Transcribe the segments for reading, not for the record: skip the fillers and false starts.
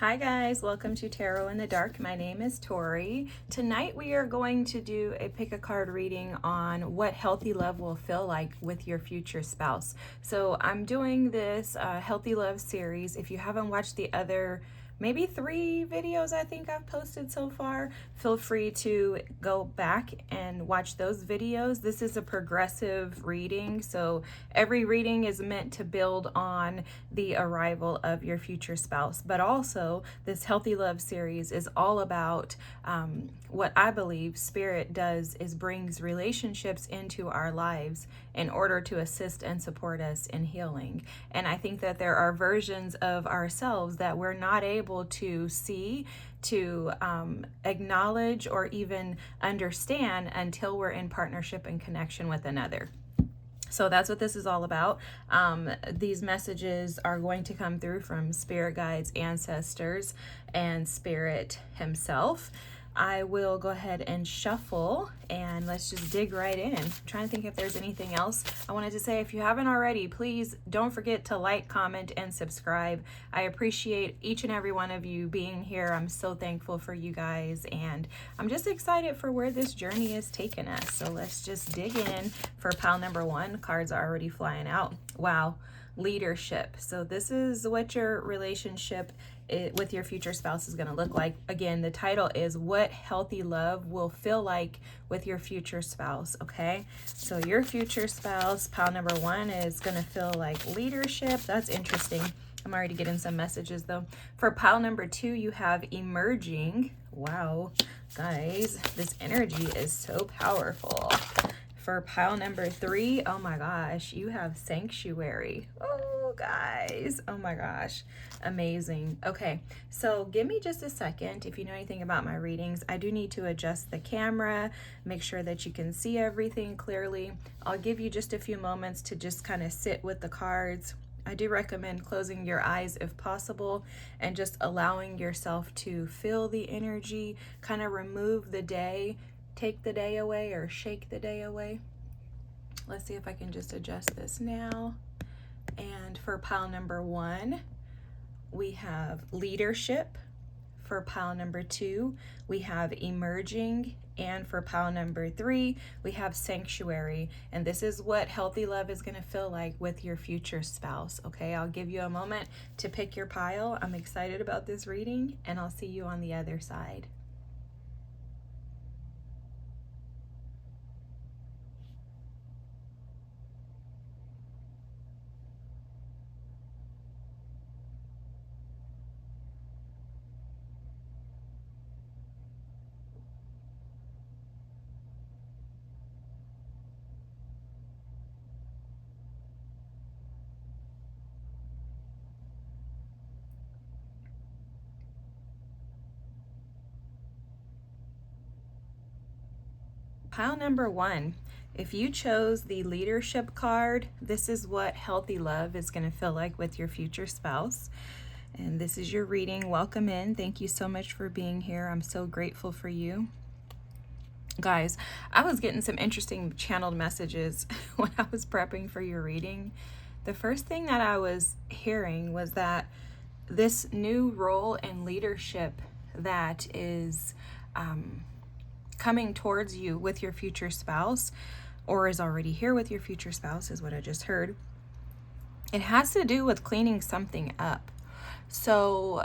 Hi guys, welcome to Tarot in the Dark. My name is Tori. Tonight we are going to do a pick a card reading on what healthy love will feel like with your future spouse. So I'm doing this healthy love series. If you haven't watched the other maybe 3 videos I think I've posted so far, feel free to go back and watch those videos. This is a progressive reading, so every reading is meant to build on the arrival of your future spouse. But also, this Healthy Love series is all about what I believe Spirit does is brings relationships into our lives in order to assist and support us in healing. And I think that there are versions of ourselves that we're not able to see, to acknowledge, or even understand until we're in partnership and connection with another. So that's what this is all about. These messages are going to come through from spirit guides, ancestors, and Spirit himself. I will go ahead and shuffle and let's just dig right in. I'm trying to think if there's anything else I wanted to say. If you haven't already, please don't forget to like, comment, and subscribe. I appreciate each and every one of you being here. I'm so thankful for you guys, and I'm just excited for where this journey is taking us. So let's just dig in for pile number 1. Cards are already flying out. Wow. Leadership. So this is what your relationship with your future spouse is going to look like. Again, the title is What Healthy Love Will Feel Like with Your Future Spouse. Okay, so your future spouse, pile number 1, is going to feel like leadership. That's interesting. I'm already getting some messages though. For pile number 2, you have emerging. Wow, guys, this energy is so powerful. For pile number 3, oh my gosh, you have sanctuary. Oh, guys, oh my gosh, amazing. Okay, so give me just a second. If you know anything about my readings, I do need to adjust the camera, make sure that you can see everything clearly. I'll give you just a few moments to just kind of sit with the cards. I do recommend closing your eyes if possible and just allowing yourself to feel the energy, kind of remove the day, take the day away, or shake the day away. Let's see if I can just adjust this now. And for pile number 1, we have leadership. For pile number 2, we have emerging. And for pile number 3, we have sanctuary. And this is what healthy love is going to feel like with your future spouse. Okay, I'll give you a moment to pick your pile. I'm excited about this reading, and I'll see you on the other side. Pile number 1, if you chose the leadership card, this is what healthy love is going to feel like with your future spouse. And this is your reading. Welcome in. Thank you so much for being here. I'm so grateful for you. Guys, I was getting some interesting channeled messages when I was prepping for your reading. The first thing that I was hearing was that this new role in leadership that is coming towards you with your future spouse, or is already here with your future spouse, is what I just heard. It has to do with cleaning something up. So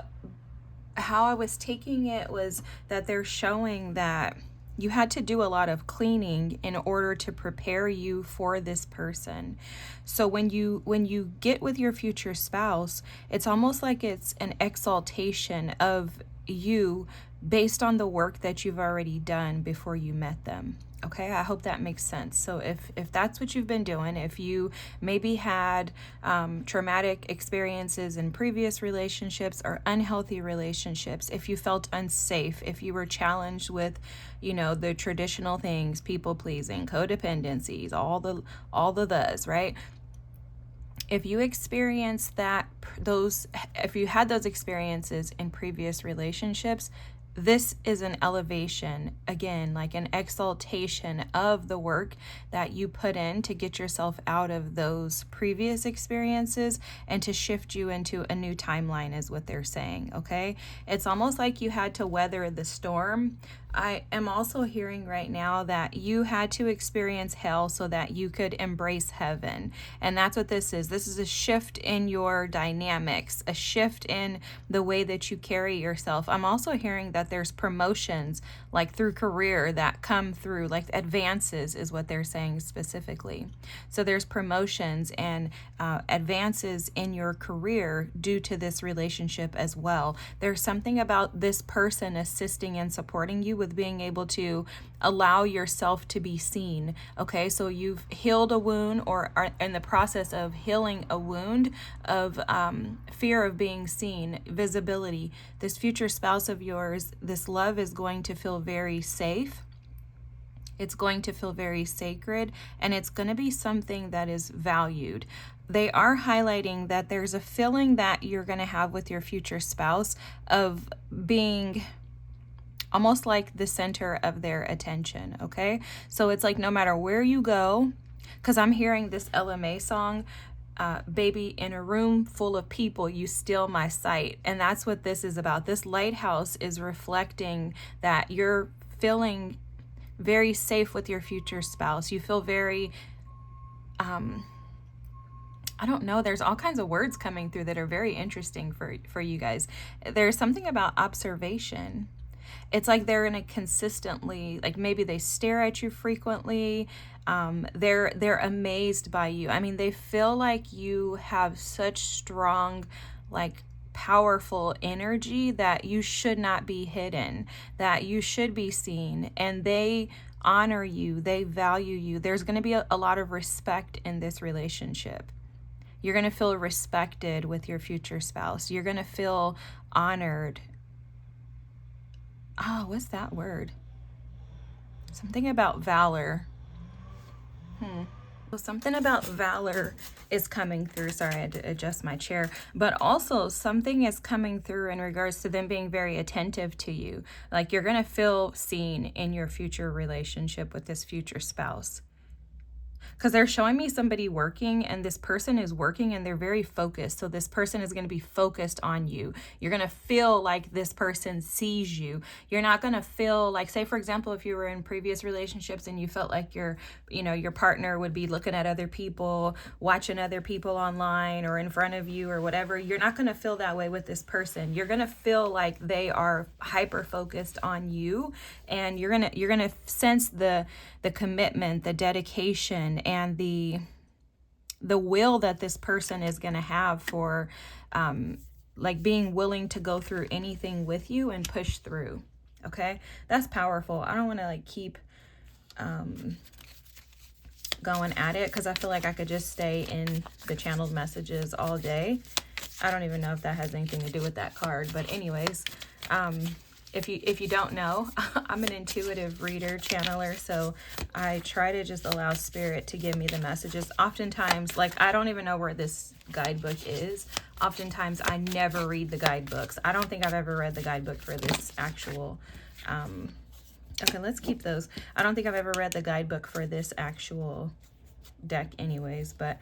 how I was taking it was that they're showing that you had to do a lot of cleaning in order to prepare you for this person. So when you get with your future spouse, it's almost like it's an exaltation of you based on the work that you've already done before you met them. Okay, I hope that makes sense. So if that's what you've been doing, if you maybe had traumatic experiences in previous relationships or unhealthy relationships, if you felt unsafe, if you were challenged with, the traditional things, people pleasing, codependencies, all the those, right? If you experienced if you had those experiences in previous relationships, this is an elevation, again, like an exaltation of the work that you put in to get yourself out of those previous experiences and to shift you into a new timeline, is what they're saying, okay? It's almost like you had to weather the storm. I am also hearing right now that you had to experience hell so that you could embrace heaven. And that's what this is. This is a shift in your dynamics, a shift in the way that you carry yourself. I'm also hearing that there's promotions, like through career, that come through, like advances is what they're saying specifically. So there's promotions and advances in your career due to this relationship as well. There's something about this person assisting and supporting you with being able to allow yourself to be seen. Okay, so you've healed a wound or are in the process of healing a wound of fear of being seen, visibility. This future spouse of yours, this love is going to feel very safe. It's going to feel very sacred, and it's going to be something that is valued. They are highlighting that there's a feeling that you're going to have with your future spouse of being almost like the center of their attention, okay? So it's like no matter where you go, because I'm hearing this LMA song, baby, in a room full of people, you steal my sight. And that's what this is about. This lighthouse is reflecting that you're feeling very safe with your future spouse. You feel very, I don't know, there's all kinds of words coming through that are very interesting for you guys. There's something about observation. It's like they're going to consistently, like maybe they stare at you frequently. They're amazed by you. I mean, they feel like you have such strong, like powerful energy that you should not be hidden, that you should be seen, and they honor you, they value you. There's going to be a lot of respect in this relationship. You're going to feel respected with your future spouse. You're going to feel honored. Oh, what's that word? Something about valor. So something about valor is coming through. Sorry, I had to adjust my chair. But also something is coming through in regards to them being very attentive to you. Like you're going to feel seen in your future relationship with this future spouse. Because they're showing me somebody working, and this person is working and they're very focused. So this person is going to be focused on you. You're going to feel like this person sees you. You're not going to feel like, say, for example, if you were in previous relationships and you felt like your partner would be looking at other people, watching other people online or in front of you or whatever. You're not going to feel that way with this person. You're going to feel like they are hyper focused on you, and you're going to sense the commitment, the dedication, and the will that this person is going to have for like being willing to go through anything with you and push through. Okay, that's powerful. I don't want to like keep going at it because I feel like I could just stay in the channeled messages all day. I don't even know if that has anything to do with that card, but anyways, if you don't know, I'm an intuitive reader, channeler, so I try to just allow spirit to give me the messages. Oftentimes, like, I don't even know where this guidebook is. Oftentimes, I never read the guidebooks. I don't think I've ever read the guidebook for this actual, okay, let's keep those. I don't think I've ever read the guidebook for this actual deck anyways, but,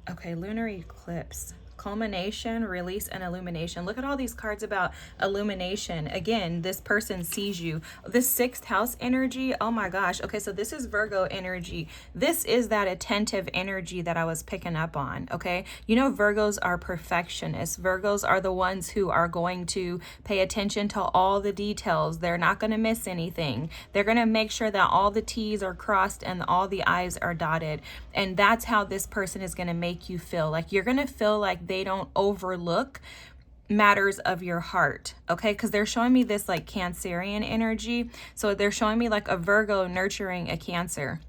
okay, lunar eclipse. Culmination, release, and illumination. Look at all these cards about illumination. Again, this person sees you. This sixth house energy, oh my gosh. Okay, so this is Virgo energy. This is that attentive energy that I was picking up on, okay? You know, Virgos are perfectionists. Virgos are the ones who are going to pay attention to all the details. They're not going to miss anything. They're going to make sure that all the T's are crossed and all the I's are dotted. And that's how this person is going to make you feel. Like you're going to feel like they don't overlook matters of your heart, okay? Because they're showing me this like Cancerian energy. So they're showing me like a Virgo nurturing a Cancer.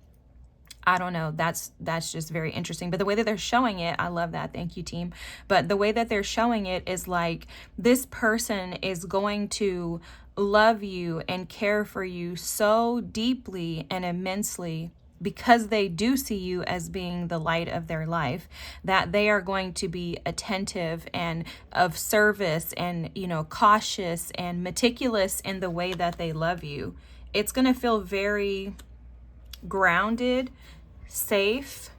I don't know. That's just very interesting. But the way that they're showing it, I love that. Thank you, team. But the way that they're showing it is like this person is going to love you and care for you so deeply and immensely because they do see you as being the light of their life, that they are going to be attentive and of service and, cautious and meticulous in the way that they love you. It's going to feel very grounded, safe.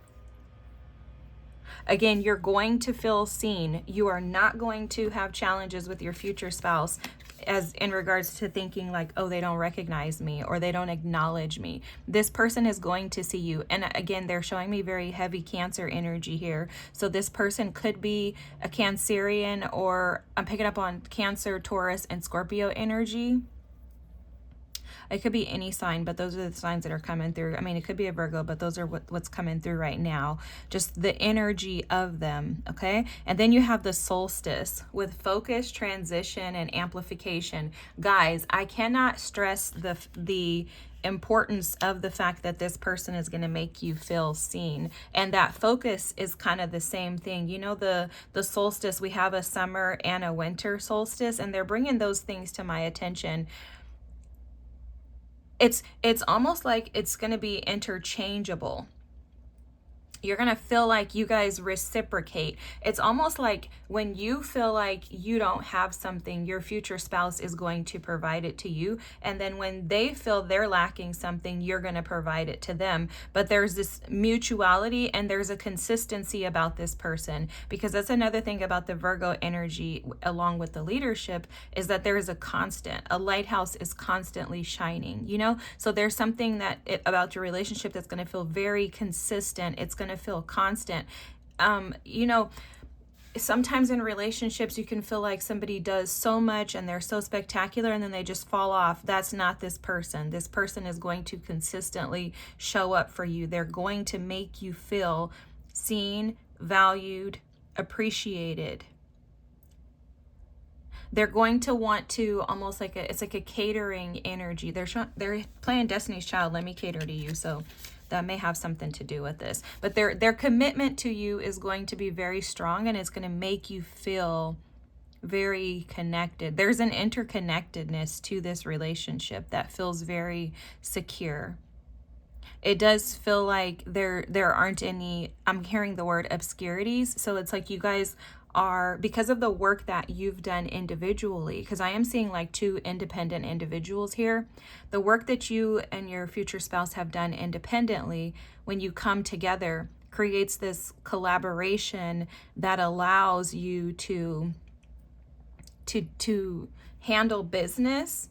Again, you're going to feel seen. You are not going to have challenges with your future spouse as in regards to thinking like, oh, they don't recognize me or they don't acknowledge me. This person is going to see you. And again, they're showing me very heavy Cancer energy here. So this person could be a Cancerian, or I'm picking up on Cancer, Taurus, and Scorpio energy. It could be any sign, but those are the signs that are coming through. I mean, it could be a Virgo, but those are what's coming through right now. Just the energy of them, okay? And then you have the solstice with focus, transition, and amplification. Guys, I cannot stress the importance of the fact that this person is going to make you feel seen. And that focus is kind of the same thing. The solstice, we have a summer and a winter solstice, and they're bringing those things to my attention. It's almost like it's going to be interchangeable. You're going to feel like you guys reciprocate. It's almost like when you feel like you don't have something, your future spouse is going to provide it to you. And then when they feel they're lacking something, you're going to provide it to them. But there's this mutuality and there's a consistency about this person, because that's another thing about the Virgo energy along with the leadership, is that there is a constant. A lighthouse is constantly shining, So there's something about your relationship that's going to feel very consistent. It's going to feel constant. Sometimes in relationships you can feel like somebody does so much and they're so spectacular and then they just fall off. That's not this person. This person is going to consistently show up for you. They're going to make you feel seen, valued, appreciated. They're going to want to almost like it's like a catering energy. They're playing Destiny's Child, let me cater to you. So that may have something to do with this. But their commitment to you is going to be very strong, and it's going to make you feel very connected. There's an interconnectedness to this relationship that feels very secure. It does feel like there aren't any, I'm hearing the word obscurities. So it's like you guys are, because of the work that you've done individually, because I am seeing like two independent individuals here, the work that you and your future spouse have done independently, when you come together, creates this collaboration that allows you to handle business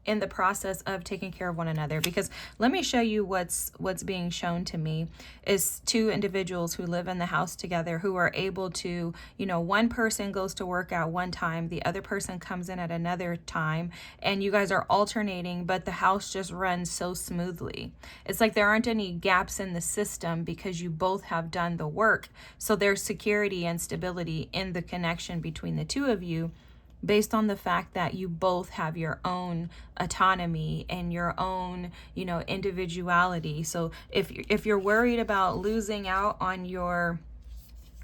in the process of taking care of one another. Because let me show you what's being shown to me is two individuals who live in the house together, who are able to, one person goes to work at one time, the other person comes in at another time, and you guys are alternating, but the house just runs so smoothly. It's like there aren't any gaps in the system because you both have done the work. So there's security and stability in the connection between the two of you, based on the fact that you both have your own autonomy and your own, individuality. So if you're worried about losing out on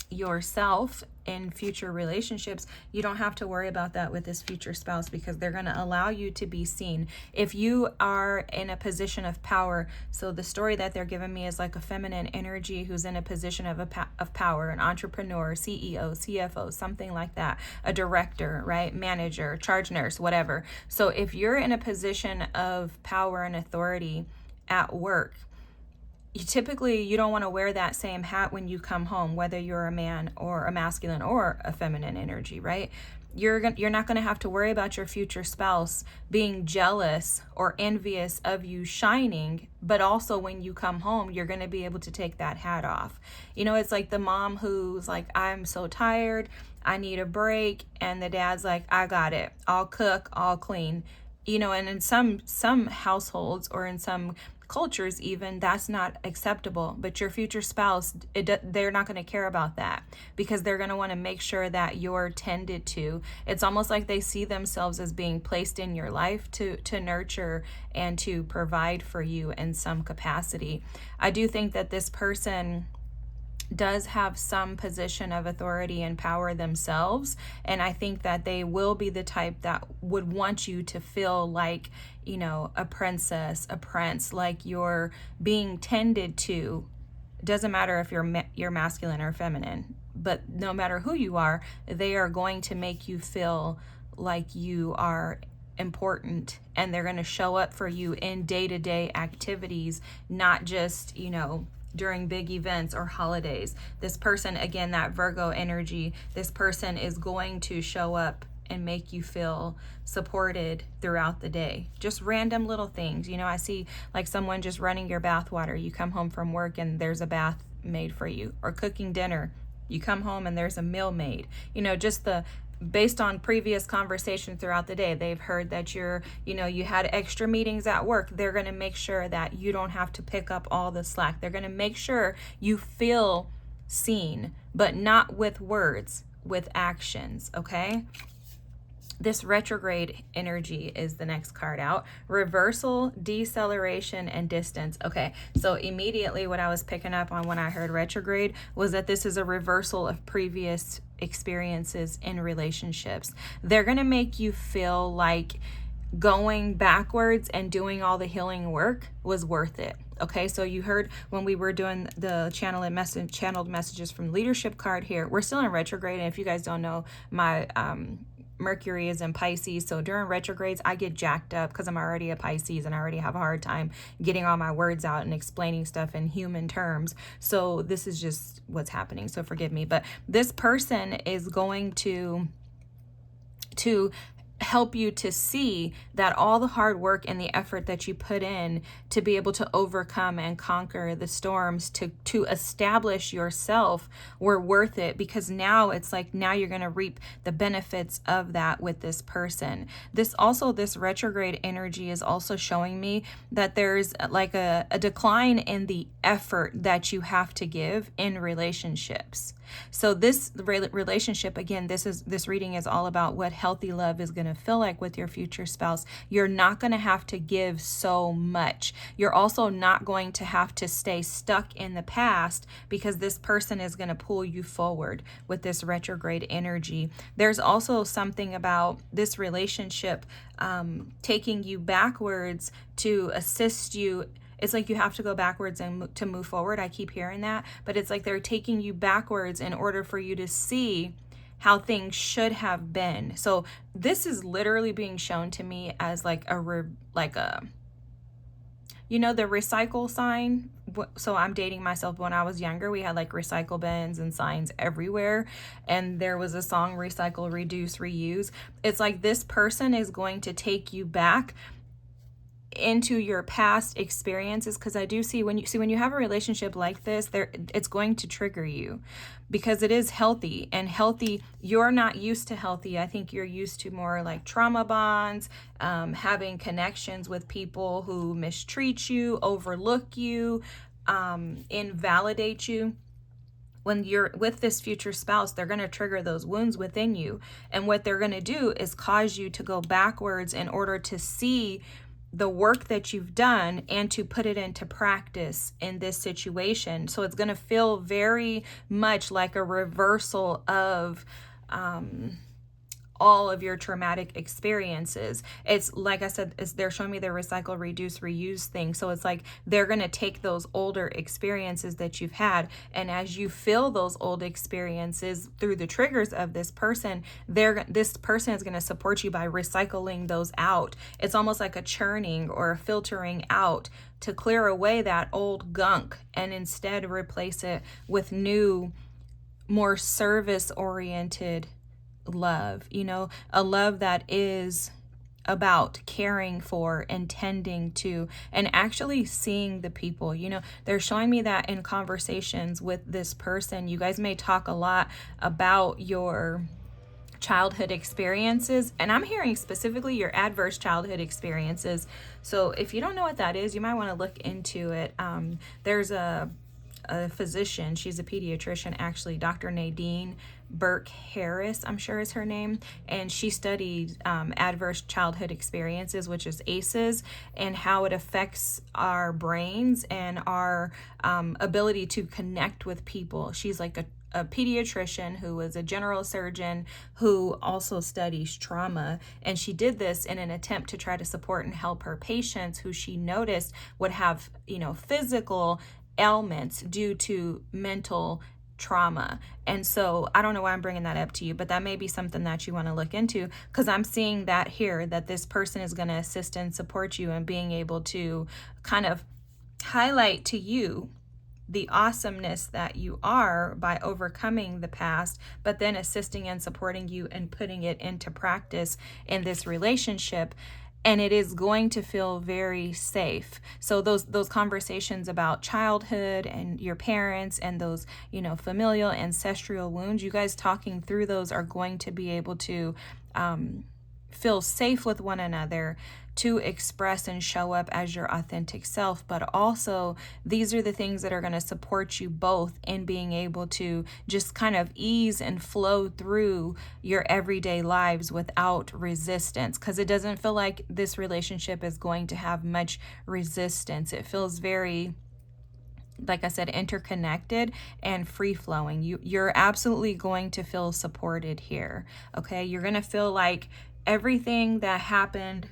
yourself in future relationships, you don't have to worry about that with this future spouse, because they're going to allow you to be seen. If you are in a position of power, so the story that they're giving me is like a feminine energy who's in a position of power, an entrepreneur, CEO, CFO, something like that, a director, right? Manager, charge nurse, whatever. So if you're in a position of power and authority at work, you don't want to wear that same hat when you come home, whether you're a man or a masculine or a feminine energy, right? You're not going to have to worry about your future spouse being jealous or envious of you shining, but also when you come home, you're going to be able to take that hat off. It's like the mom who's like, I'm so tired, I need a break, and the dad's like, I got it, I'll cook, I'll clean. And in some households or in some cultures even, that's not acceptable. But your future spouse, they're not going to care about that, because they're going to want to make sure that you're tended to. It's almost like they see themselves as being placed in your life to nurture and to provide for you in some capacity. I do think that this person does have some position of authority and power themselves. And I think that they will be the type that would want you to feel like, you know, a princess, a prince, like you're being tended to. It doesn't matter if you're masculine or feminine, but no matter who you are, they are going to make you feel like you are important, and they're going to show up for you in day-to-day activities, not just, you know, during big events or holidays. This person, again, that Virgo energy, this person is going to show up and make you feel supported throughout the day. Just random little things. You know, I see like someone just running your bath water. You come home from work and there's a bath made for you, or cooking dinner. You come home and there's a meal made. You know, just based on previous conversations throughout the day, they've heard that you had extra meetings at work. They're going to make sure that you don't have to pick up all the slack. They're going to make sure you feel seen, but not with words, with actions, okay? This retrograde energy is the next card out. Reversal, deceleration, and distance. Okay, so immediately what I was picking up on when I heard retrograde was that this is a reversal of previous experiences in relationships. They're going to make you feel like going backwards and doing all the healing work was worth it. Okay, so you heard when we were doing the channeled messages from leadership card here, we're still in retrograde. And if you guys don't know, my Mercury is in Pisces, so during retrogrades I get jacked up because I'm already a Pisces and I already have a hard time getting all my words out and explaining stuff in human terms. So this is just what's happening, so forgive me. But this person is going to help you to see that all the hard work and the effort that you put in to be able to overcome and conquer the storms, to establish yourself, were worth it, because now it's like, now you're going to reap the benefits of that with this person. This retrograde energy is also showing me that there's like a decline in the effort that you have to give in relationships. So this relationship, again, this reading is all about what healthy love is going to feel like with your future spouse. You're not going to have to give so much. You're also not going to have to stay stuck in the past, because this person is going to pull you forward with this retrograde energy. There's also something about this relationship taking you backwards to assist you. It's like you have to go backwards and to move forward. I keep hearing that, but it's like they're taking you backwards in order for you to see how things should have been. So this is literally being shown to me as like the recycle sign. So I'm dating myself. When I was younger, we had like recycle bins and signs everywhere, and there was a song, recycle, reduce, reuse. It's like this person is going to take you back into your past experiences, because I do see when you have a relationship like this, it's going to trigger you, because it is healthy. And healthy, you're not used to healthy. I think you're used to more like trauma bonds, having connections with people who mistreat you, overlook you, invalidate you. When you're with this future spouse, they're going to trigger those wounds within you, and what they're going to do is cause you to go backwards in order to see the work that you've done and to put it into practice in this situation. So it's going to feel very much like a reversal of all of your traumatic experiences. It's like I said, they're showing me the recycle, reduce, reuse thing. So it's like they're going to take those older experiences that you've had, and as you feel those old experiences through the triggers of this person, this person is going to support you by recycling those out. It's almost like a churning or a filtering out to clear away that old gunk and instead replace it with new, more service-oriented love, a love that is about caring for and tending to and actually seeing the people. They're showing me that in conversations with this person, you guys may talk a lot about your childhood experiences, and I'm hearing specifically your adverse childhood experiences. So if you don't know what that is, you might want to look into it. There's a a physician. She's a pediatrician, actually, Dr. Nadine Burke Harris, I'm sure is her name, and she studied adverse childhood experiences, which is ACEs, and how it affects our brains and our ability to connect with people. She's like a pediatrician who was a general surgeon who also studies trauma, and she did this in an attempt to try to support and help her patients who she noticed would have, physical ailments due to mental trauma. And so I don't know why I'm bringing that up to you, but that may be something that you want to look into, because I'm seeing that here, that this person is going to assist and support you in being able to kind of highlight to you the awesomeness that you are by overcoming the past, but then assisting and supporting you and putting it into practice in this relationship. And it is going to feel very safe. So those conversations about childhood and your parents and those, familial ancestral wounds, you guys talking through those are going to be able to feel safe with one another, to express and show up as your authentic self. But also, these are the things that are going to support you both in being able to just kind of ease and flow through your everyday lives without resistance, because it doesn't feel like this relationship is going to have much resistance. It feels very, like I said, interconnected and free-flowing. You're absolutely going to feel supported here, okay? You're going to feel like everything that happened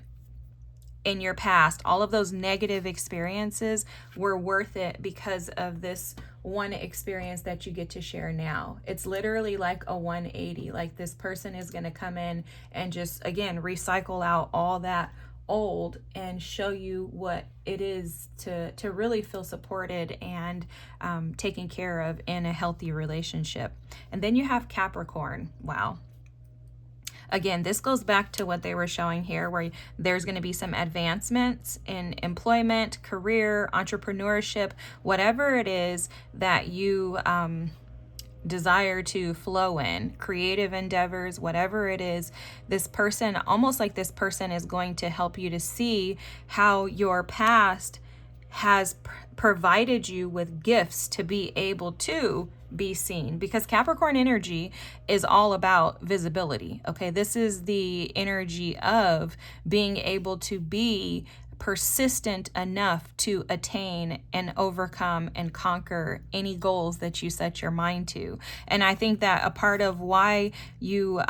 in your past, all of those negative experiences, were worth it because of this one experience that you get to share now. It's literally like a 180. Like, this person is going to come in and just, again, recycle out all that old and show you what it is to really feel supported and taken care of in a healthy relationship. And then you have Capricorn. Wow. Again, this goes back to what they were showing here, where there's going to be some advancements in employment, career, entrepreneurship, whatever it is that you desire to flow in, creative endeavors, whatever it is. This person, almost like this person, is going to help you to see how your past has provided you with gifts to be able to be seen, because Capricorn energy is all about visibility. Okay, this is the energy of being able to be persistent enough to attain and overcome and conquer any goals that you set your mind to. And I think that a part of why you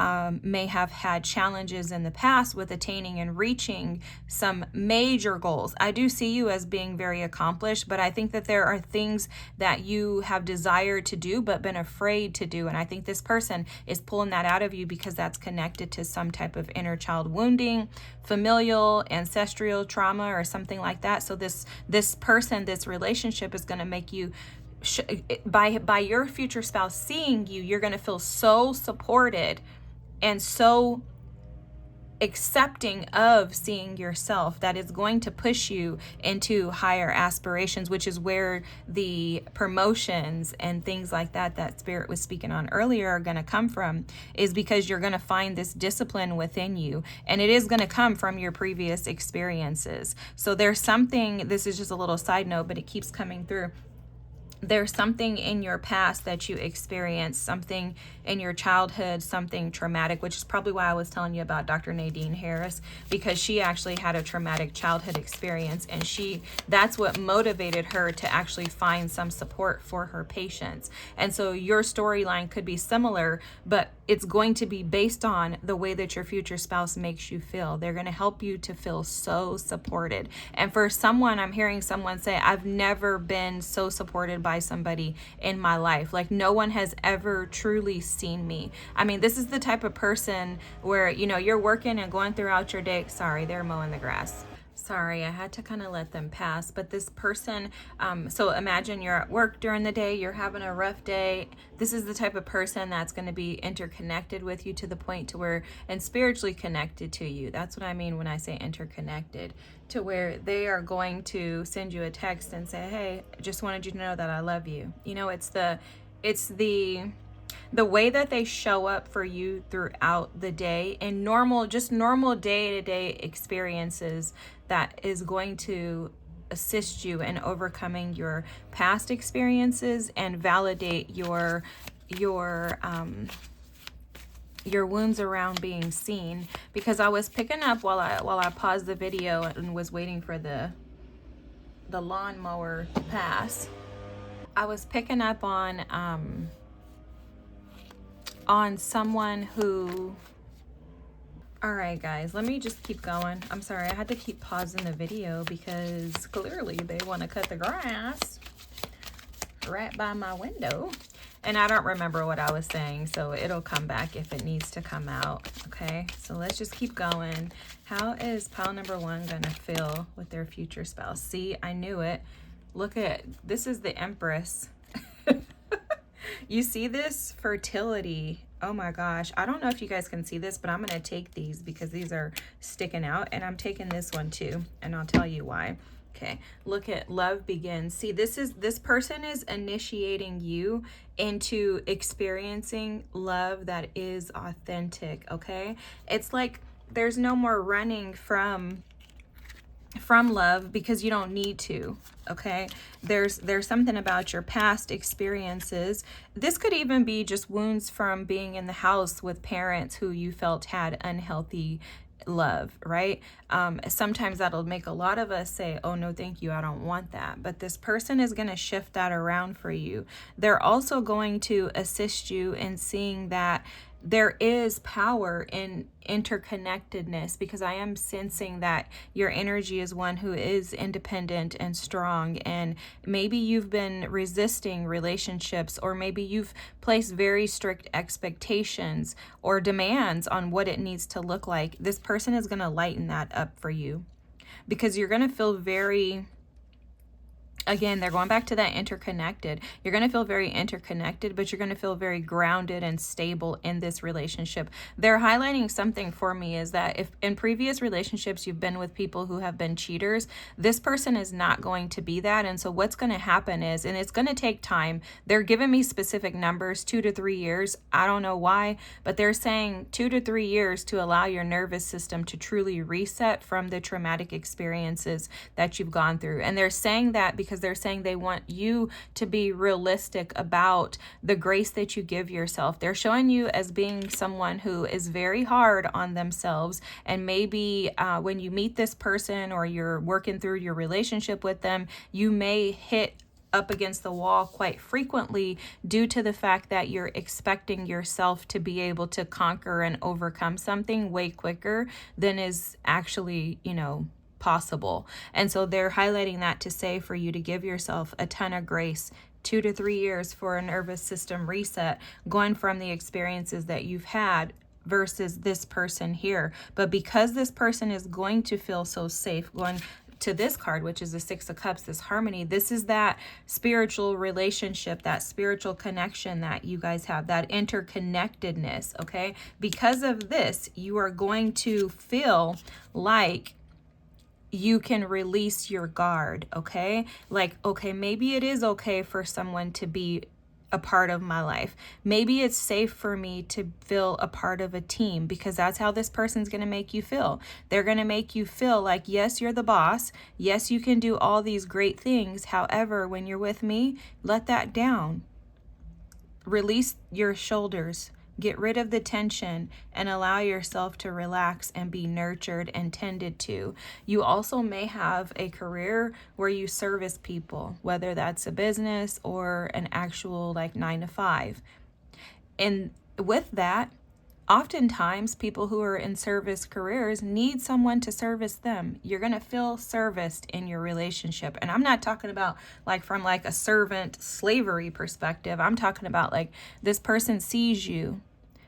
may have had challenges in the past with attaining and reaching some major goals, I do see you as being very accomplished, but I think that there are things that you have desired to do but been afraid to do. And I think this person is pulling that out of you because that's connected to some type of inner child wounding, familial, ancestral trauma, or something like that. So this person, this relationship is going to make you, by your future spouse seeing you, you're going to feel so supported and so accepting of seeing yourself that is going to push you into higher aspirations, which is where the promotions and things like that Spirit was speaking on earlier are going to come from, is because you're going to find this discipline within you, and it is going to come from your previous experiences. So there's something, this is just a little side note, but it keeps coming through. There's something in your past that you experienced, something in your childhood, something traumatic, which is probably why I was telling you about Dr. Nadine Harris, because she actually had a traumatic childhood experience, and that's what motivated her to actually find some support for her patients. And so your storyline could be similar, but it's going to be based on the way that your future spouse makes you feel. They're going to help you to feel so supported. And for someone, I'm hearing someone say, I've never been so supported by somebody in my life. Like, no one has ever truly seen me. I mean, this is the type of person where, you're working and going throughout your day. Sorry, they're mowing the grass. Sorry, I had to kind of let them pass. But this person, so imagine you're at work during the day, you're having a rough day. This is the type of person that's going to be interconnected with you to the point to where, and spiritually connected to you. That's what I mean when I say interconnected, to where they are going to send you a text and say, hey, I just wanted you to know that I love you. It's the way that they show up for you throughout the day in normal day-to-day experiences that is going to assist you in overcoming your past experiences and validate your wounds around being seen. Because I was picking up while I paused the video and was waiting for the lawnmower to pass. I was picking up on someone who... All right, guys, let me just keep going. I'm sorry, I had to keep pausing the video because clearly they want to cut the grass right by my window. And I don't remember what I was saying, so it'll come back if it needs to come out, okay? So let's just keep going. How is pile number 1 gonna feel with their future spouse? See, I knew it. Look at, this is the Empress. You see this? Fertility. Oh my gosh. I don't know if you guys can see this, but I'm going to take these because these are sticking out. And I'm taking this one too. And I'll tell you why. Okay. Look at love begins. See, this person is initiating you into experiencing love that is authentic. Okay. It's like there's no more running from love because you don't need to. Okay, there's something about your past experiences. This could even be just wounds from being in the house with parents who you felt had unhealthy love, right? Sometimes that'll make a lot of us say, oh no, thank you, I don't want that. But this person is going to shift that around for you. They're also going to assist you in seeing that there is power in interconnectedness, because I am sensing that your energy is one who is independent and strong, and maybe you've been resisting relationships, or maybe you've placed very strict expectations or demands on what it needs to look like. This person is going to lighten that up for you, because you're going to feel very... Again, they're going back to that interconnected. You're going to feel very interconnected, but you're going to feel very grounded and stable in this relationship. They're highlighting something for me is that if in previous relationships you've been with people who have been cheaters, this person is not going to be that. And so what's going to happen is, and it's going to take time. They're giving me specific numbers, 2 to 3 years. I don't know why, but they're saying 2 to 3 years to allow your nervous system to truly reset from the traumatic experiences that you've gone through. And they're saying that because they're saying they want you to be realistic about the grace that you give yourself. They're showing you as being someone who is very hard on themselves, and maybe when you meet this person or you're working through your relationship with them, you may hit up against the wall quite frequently due to the fact that you're expecting yourself to be able to conquer and overcome something way quicker than is actually, possible. And so they're highlighting that to say for you to give yourself a ton of grace, 2 to 3 years for a nervous system reset, going from the experiences that you've had versus this person here. But because this person is going to feel so safe, going to this card, which is the 6 of Cups, this harmony, this is that spiritual relationship, that spiritual connection that you guys have, that interconnectedness, okay? Because of this, you are going to feel like you can release your guard, okay? Like, okay, maybe it is okay for someone to be a part of my life. Maybe it's safe for me to feel a part of a team, because that's how this person's going to make you feel. They're going to make you feel like, yes, you're the boss. Yes, you can do all these great things. However, when you're with me, let that down. Release your shoulders. Get rid of the tension and allow yourself to relax and be nurtured and tended to. You also may have a career where you service people, whether that's a business or an actual 9 to 5. And with that, oftentimes people who are in service careers need someone to service them. You're going to feel serviced in your relationship. And I'm not talking about from a servant slavery perspective. I'm talking about this person sees you.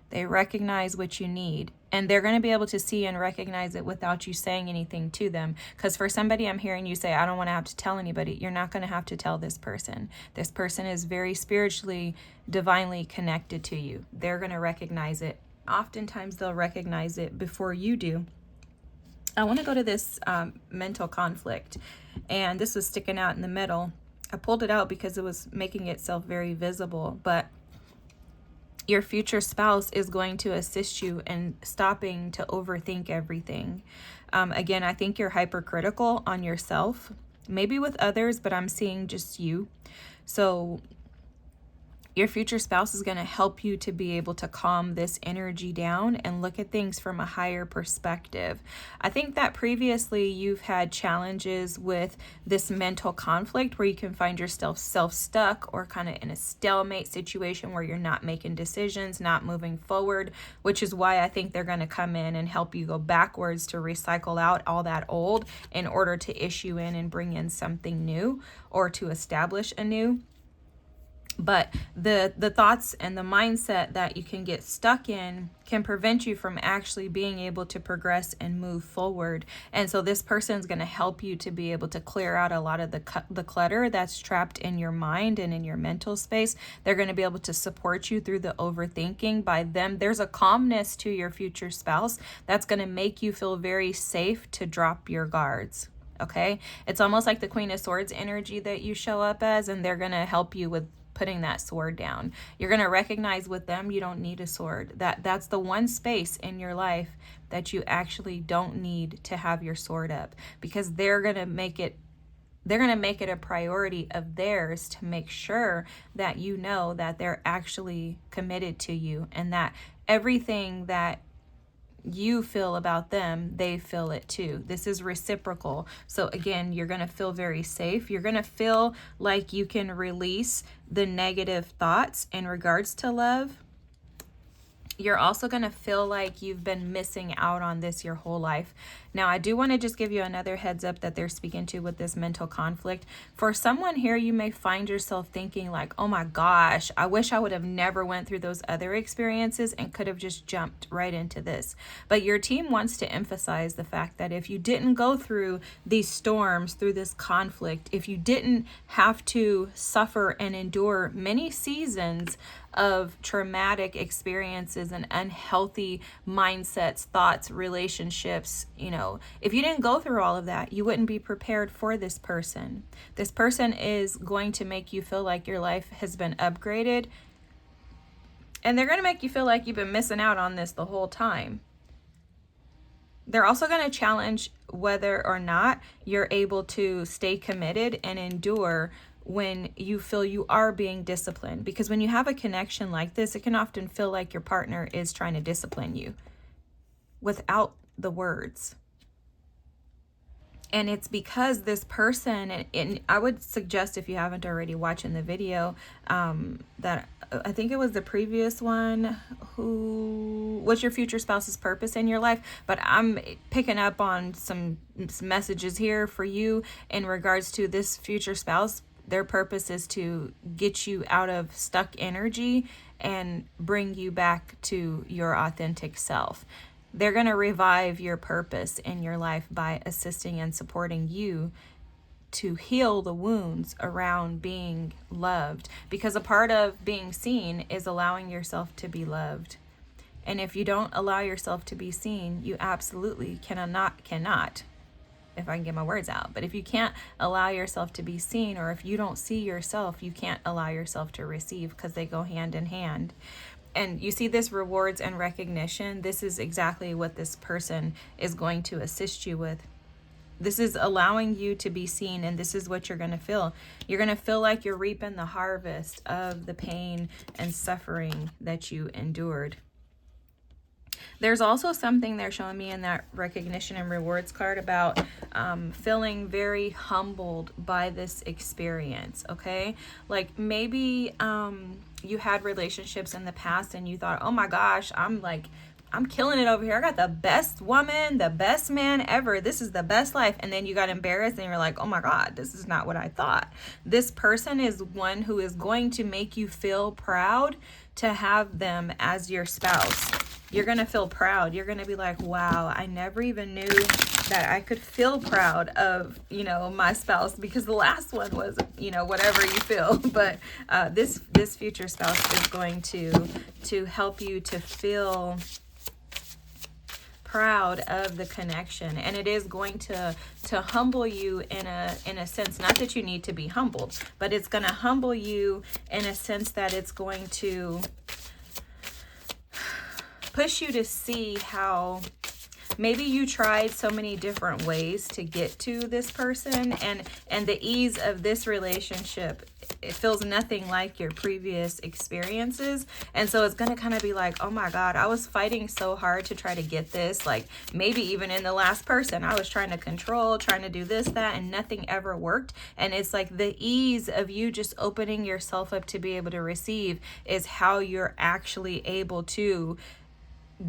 They recognize what you need, and they're going to be able to see and recognize it without you saying anything to them. Because for somebody, I'm hearing you say, I don't want to have to tell anybody. You're not going to have to tell this person. This person is very spiritually, divinely connected to you. They're going to recognize it. Oftentimes they'll recognize it before you do. I want to go to this mental conflict, and this was sticking out in the middle. I pulled it out because it was making itself very visible, but your future spouse is going to assist you in stopping to overthink everything. Again, I think you're hypercritical on yourself. maybe with others, but I'm seeing just you. So your future spouse is going to help you to be able to calm this energy down and look at things from a higher perspective. I think that previously you've had challenges with this mental conflict where you can find yourself stuck or kind of in a stalemate situation where you're not making decisions, not moving forward, which is why I think they're going to come in and help you go backwards to recycle out all that old in order to issue in and bring in something new or to establish a new. But the thoughts and the mindset that you can get stuck in can prevent you from actually being able to progress and move forward. And so this person is going to help you to be able to clear out a lot of the clutter that's trapped in your mind and in your mental space. They're going to be able to support you through the overthinking. By them, there's a calmness to your future spouse that's going to make you feel very safe to drop your guards. Okay? It's almost like the Queen of Swords energy that you show up as, and they're going to help you with putting that sword down. You're going to recognize with them you don't need a sword. That's the one space in your life that you actually don't need to have your sword up, because they're going to make it a priority of theirs to make sure that you know that they're actually committed to you, and that everything that you feel about them, they feel it too. This is reciprocal. So again, you're going to feel very safe. You're going to feel like you can release the negative thoughts in regards to love. You're also going to feel like you've been missing out on this your whole life. Now, I do want to just give you another heads up that they're speaking to with this mental conflict. For someone here, you may find yourself thinking like, oh my gosh, I wish I would have never went through those other experiences and could have just jumped right into this. But your team wants to emphasize the fact that if you didn't go through these storms, through this conflict, if you didn't have to suffer and endure many seasons of traumatic experiences and unhealthy mindsets, thoughts, relationships, if you didn't go through all of that, you wouldn't be prepared for this person. This person is going to make you feel like your life has been upgraded, and they're going to make you feel like you've been missing out on this the whole time. They're also going to challenge whether or not you're able to stay committed and endure when you feel you are being disciplined. Because when you have a connection like this, it can often feel like your partner is trying to discipline you without the words. And it's because this person, and I would suggest, if you haven't already, watching the video, that I think it was the previous one, what's your future spouse's purpose in your life? But I'm picking up on some messages here for you in regards to this future spouse. Their purpose is to get you out of stuck energy and bring you back to your authentic self. They're going to revive your purpose in your life by assisting and supporting you to heal the wounds around being loved. Because a part of being seen is allowing yourself to be loved. And if you don't allow yourself to be seen, you absolutely cannot, if I can get my words out. But if you can't allow yourself to be seen, or if you don't see yourself, you can't allow yourself to receive, because they go hand in hand. And you see this rewards and recognition. This is exactly what this person is going to assist you with. This is allowing you to be seen, and this is what you're going to feel. You're going to feel like you're reaping the harvest of the pain and suffering that you endured. There's also something they're showing me in that recognition and rewards card about feeling very humbled by this experience, okay? Like maybe you had relationships in the past and you thought, oh my gosh, I'm killing it over here. I got the best woman, the best man ever. This is the best life. And then you got embarrassed and you're like, oh my God, this is not what I thought. This person is one who is going to make you feel proud to have them as your spouse. You're going to feel proud. You're going to be like, wow, I never even knew that I could feel proud of, my spouse, because the last one was, whatever you feel. But this future spouse is going to help you to feel proud of the connection, and it is going to humble you in a sense, not that you need to be humbled, but it's going to humble you in a sense that it's going to push you to see how maybe you tried so many different ways to get to this person, and the ease of this relationship, it feels nothing like your previous experiences. And so it's going to kind of be like, oh my God, I was fighting so hard to try to get this. Like maybe even in the last person, I was trying to control, trying to do this, that, and nothing ever worked. And it's like the ease of you just opening yourself up to be able to receive is how you're actually able to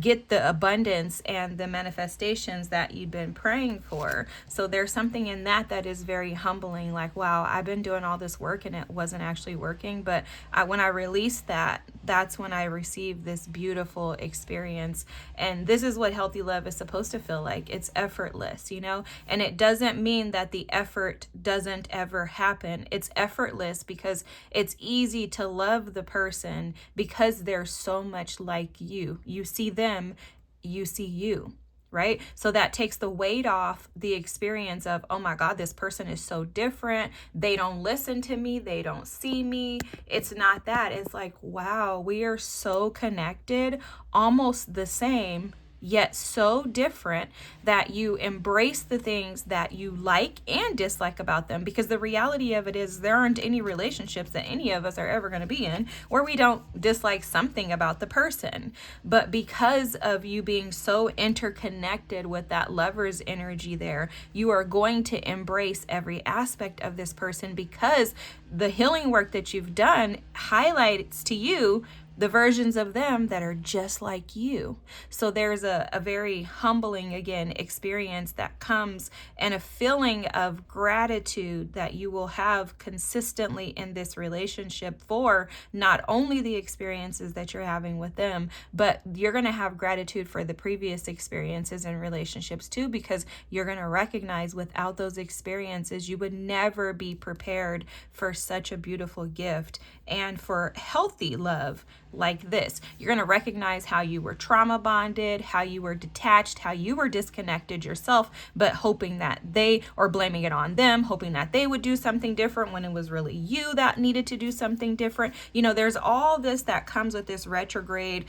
get the abundance and the manifestations that you've been praying for. So there's something in that that is very humbling. Like, wow, I've been doing all this work and it wasn't actually working. But when I released that, that's when I received this beautiful experience. And this is what healthy love is supposed to feel like. It's effortless, you know, and it doesn't mean that the effort doesn't ever happen. It's effortless because it's easy to love the person because they're so much like you. You see them, you see you, right? So that takes the weight off the experience of, oh my God, this person is so different. They don't listen to me. They don't see me. It's not that. It's like, wow, we are so connected, almost the same, yet so different, that you embrace the things that you like and dislike about them. Because the reality of it is there aren't any relationships that any of us are ever going to be in where we don't dislike something about the person. But because of you being so interconnected with that lover's energy there, you are going to embrace every aspect of this person because the healing work that you've done highlights to you the versions of them that are just like you. So there's a very humbling, again, experience that comes, and a feeling of gratitude that you will have consistently in this relationship for not only the experiences that you're having with them, but you're going to have gratitude for the previous experiences and relationships too, because you're going to recognize without those experiences, you would never be prepared for such a beautiful gift and for healthy love like this. You're going to recognize how you were trauma bonded, how you were detached, how you were disconnected yourself, but hoping that they, or blaming it on them, hoping that they would do something different when it was really you that needed to do something different. You know, there's all this that comes with this retrograde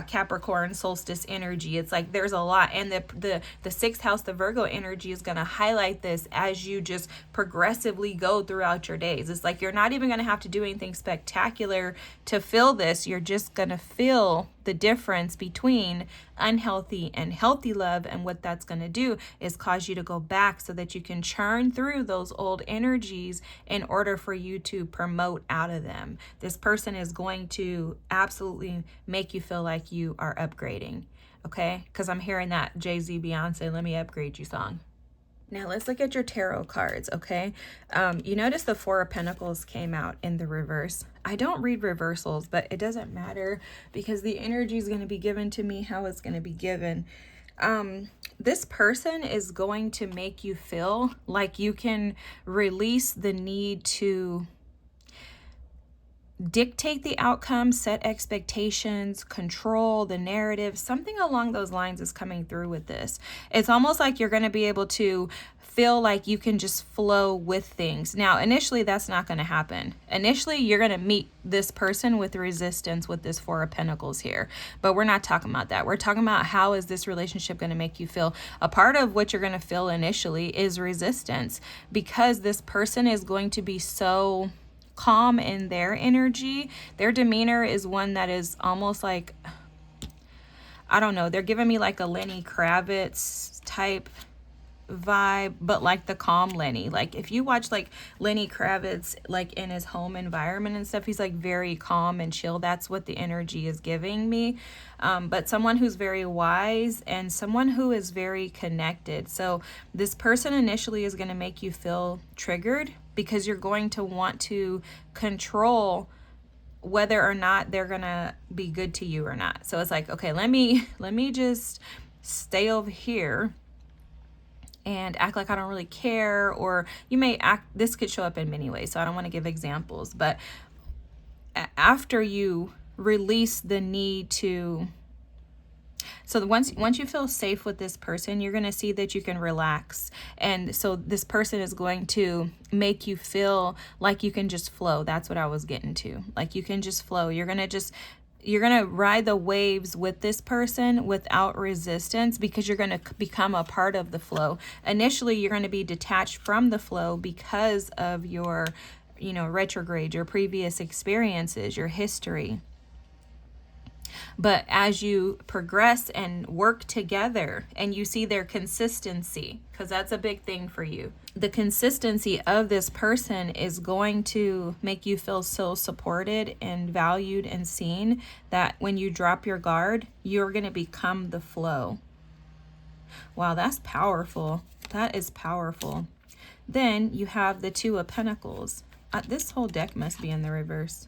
Capricorn solstice energy. It's like there's a lot, and the sixth house, the Virgo energy, is going to highlight this as you just progressively go throughout your days. It's like you're not even going to have to do anything spectacular to feel this. You're just going to feel the difference between unhealthy and healthy love, and what that's going to do is cause you to go back so that you can churn through those old energies in order for you to promote out of them. This person is going to absolutely make you feel like you are upgrading, okay? Because I'm hearing that Jay-Z, Beyonce, "Let Me Upgrade You" song. Now let's look at your tarot cards, okay? You notice the Four of Pentacles came out in the reverse. I don't read reversals, but it doesn't matter because the energy is going to be given to me how it's going to be given. This person is going to make you feel like you can release the need to dictate the outcome, set expectations, control the narrative. Something along those lines is coming through with this. It's almost like you're going to be able to feel like you can just flow with things. Now, initially, that's not going to happen. Initially, you're going to meet this person with resistance with this Four of Pentacles here. But we're not talking about that. We're talking about how is this relationship going to make you feel. A part of what you're going to feel initially is resistance, because this person is going to be so calm in their energy. Their demeanor is one that is almost like, I don't know, they're giving me like a Lenny Kravitz type vibe, but like the calm Lenny. Like if you watch like Lenny Kravitz, like in his home environment and stuff, he's like very calm and chill. That's what the energy is giving me. But someone who's very wise and someone who is very connected. So this person initially is going to make you feel triggered because you're going to want to control whether or not they're going to be good to you or not. So it's like, okay, let me just stay over here and act like I don't really care. Or you may act, this could show up in many ways, so I don't want to give examples, but after you release the need to, so once you feel safe with this person, you're going to see that you can relax. And so this person is going to make you feel like you can just flow. That's what I was getting to. Like you can just flow. You're going to just you're going to ride the waves with this person without resistance, because you're going to become a part of the flow. Initially, you're going to be detached from the flow because of your, retrograde, your previous experiences, your history. But as you progress and work together and you see their consistency, because that's a big thing for you, the consistency of this person is going to make you feel so supported and valued and seen that when you drop your guard, you're going to become the flow. Wow, that's powerful. That is powerful. Then you have the Two of Pentacles. This whole deck must be in the reverse.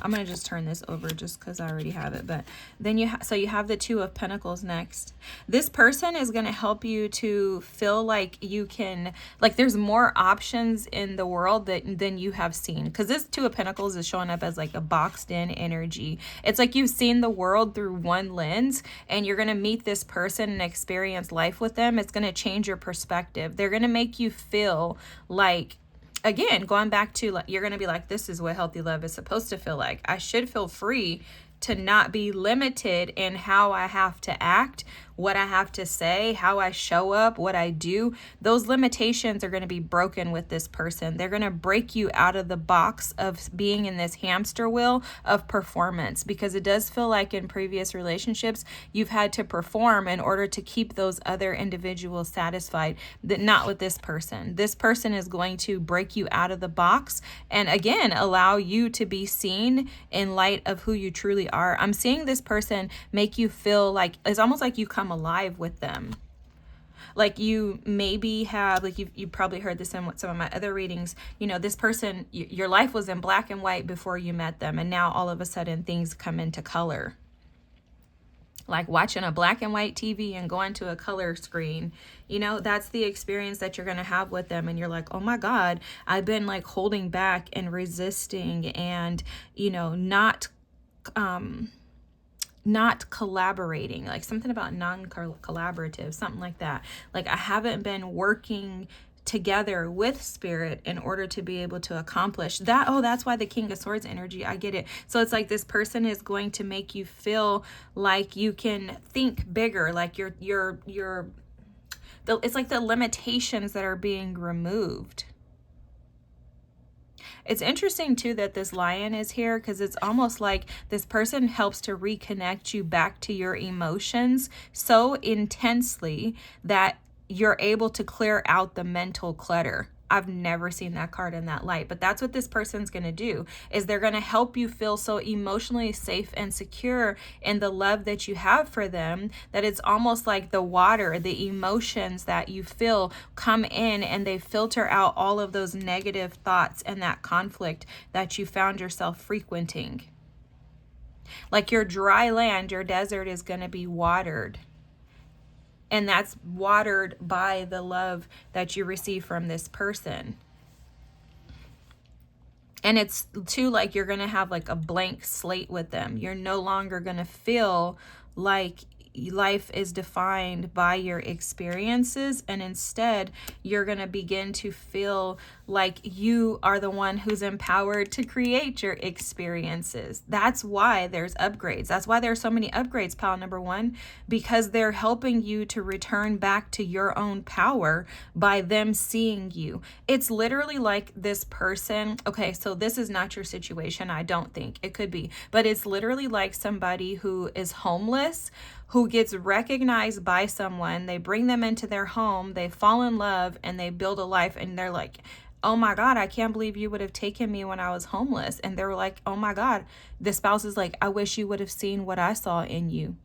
I'm going to just turn this over just because I already have it. But then you have the Two of Pentacles next. This person is going to help you to feel like you can, like there's more options in the world than you have seen. Because this Two of Pentacles is showing up as like a boxed in energy. It's like you've seen the world through one lens, and you're going to meet this person and experience life with them. It's going to change your perspective. They're going to make you feel like, again, going back to, you're going to be like, this is what healthy love is supposed to feel like. I should feel free to not be limited in how I have to act, what I have to say, how I show up, what I do. Those limitations are going to be broken with this person. They're going to break you out of the box of being in this hamster wheel of performance, because it does feel like in previous relationships, you've had to perform in order to keep those other individuals satisfied. That not with this person. This person is going to break you out of the box and again, allow you to be seen in light of who you truly are. I'm seeing this person make you feel like, it's almost like you come alive with them. Like you maybe have, like you've probably heard this in some of my other readings, this person, your life was in black and white before you met them, and now all of a sudden things come into color. Like watching a black and white TV and going to a color screen, that's the experience that you're going to have with them. And you're like, oh my God, I've been like holding back and resisting and, not collaborating, like something about non-collaborative, something like that. Like I haven't been working together with spirit in order to be able to accomplish that. Oh, that's why the King of Swords energy, I get it. So it's like this person is going to make you feel like you can think bigger, like it's like the limitations that are being removed. It's interesting too that this Lion is here, because it's almost like this person helps to reconnect you back to your emotions so intensely that you're able to clear out the mental clutter. I've never seen that card in that light, but that's what this person's going to do, is they're going to help you feel so emotionally safe and secure in the love that you have for them, that it's almost like the water, the emotions that you feel come in and they filter out all of those negative thoughts and that conflict that you found yourself frequenting. Like your dry land, your desert is going to be watered. And that's watered by the love that you receive from this person. And it's too like you're going to have like a blank slate with them. You're no longer going to feel like life is defined by your experiences, and instead you're going to begin to feel like you are the one who's empowered to create your experiences. That's why there's upgrades. That's why there's so many upgrades, pal number one, because they're helping you to return back to your own power by them seeing you. It's literally like this person, okay, so this is not your situation, I don't think. It could be, but it's literally like somebody who is homeless, who gets recognized by someone, they bring them into their home, they fall in love, and they build a life, and they're like, oh my God, I can't believe you would have taken me when I was homeless. And they were like, oh my God, the spouse is like, I wish you would have seen what I saw in you.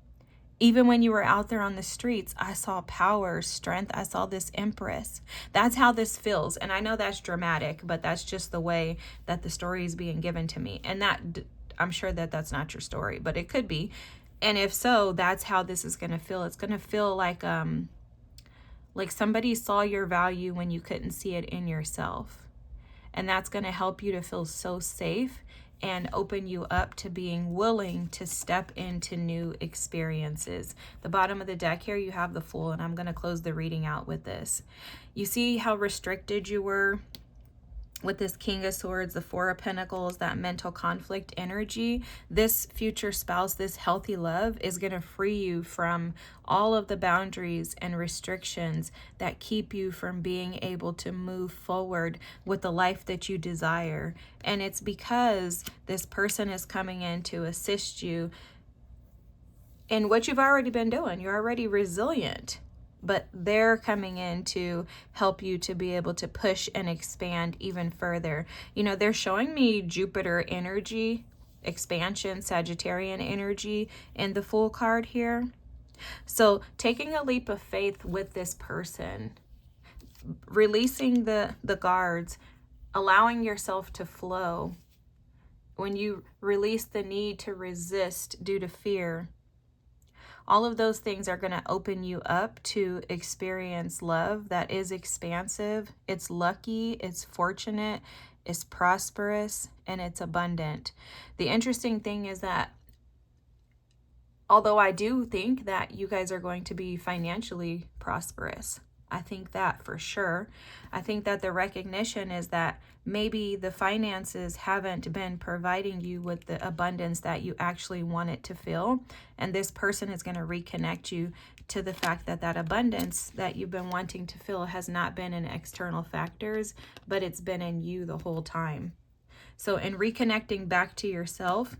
Even when you were out there on the streets, I saw power, strength, I saw this empress. That's how this feels. And I know that's dramatic, but that's just the way that the story is being given to me. And that, I'm sure that that's not your story, but it could be. And if so, that's how this is going to feel. It's going to feel like somebody saw your value when you couldn't see it in yourself. And that's going to help you to feel so safe and open you up to being willing to step into new experiences. The bottom of the deck here, you have the Fool, and I'm going to close the reading out with this. You see how restricted you were with this King of Swords, the Four of Pentacles, that mental conflict energy, this future spouse, this healthy love is going to free you from all of the boundaries and restrictions that keep you from being able to move forward with the life that you desire. And it's because this person is coming in to assist you in what you've already been doing. You're already resilient, but they're coming in to help you to be able to push and expand even further. You know, they're showing me Jupiter energy, expansion, Sagittarian energy in the Fool card here. So taking a leap of faith with this person, releasing the guards, allowing yourself to flow. When you release the need to resist due to fear, all of those things are going to open you up to experience love that is expansive, it's lucky, it's fortunate, it's prosperous, and it's abundant. The interesting thing is that although I do think that you guys are going to be financially prosperous, I think that for sure. I think that the recognition is that maybe the finances haven't been providing you with the abundance that you actually want it to feel. And this person is going to reconnect you to the fact that that abundance that you've been wanting to feel has not been in external factors, but it's been in you the whole time. So in reconnecting back to yourself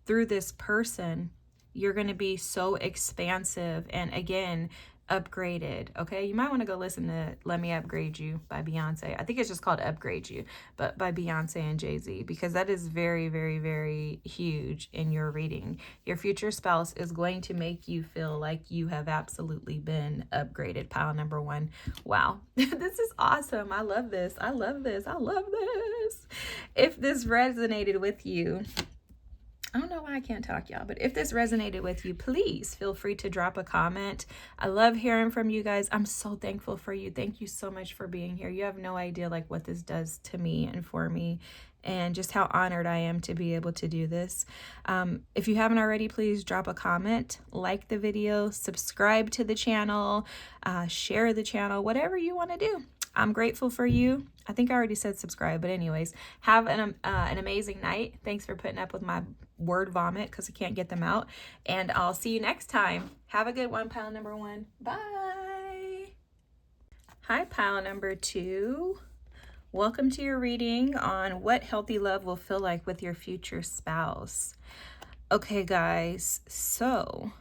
through this person, you're going to be so expansive and, again, upgraded. Okay, you might want to go listen to Let Me Upgrade You by Beyonce. I think it's just called Upgrade You, but by Beyonce and Jay-Z, because that is very, very, very huge in your reading. Your future spouse is going to make you feel like you have absolutely been upgraded. Pile number one. Wow. This is awesome. I love this. I love this. I love this. If this resonated with you, I don't know why I can't talk, y'all, but if this resonated with you, please feel free to drop a comment. I love hearing from you guys. I'm so thankful for you. Thank you so much for being here. You have no idea like what this does to me and for me, and just how honored I am to be able to do this. If you haven't already, please drop a comment, like the video, subscribe to the channel, share the channel, whatever you want to do. I'm grateful for you. I think I already said subscribe, but anyways, have an amazing night. Thanks for putting up with my word vomit because I can't get them out. And I'll see you next time. Have a good one, pile number one. Bye. Hi, pile number two. Welcome to your reading on what healthy love will feel like with your future spouse. Okay, guys, so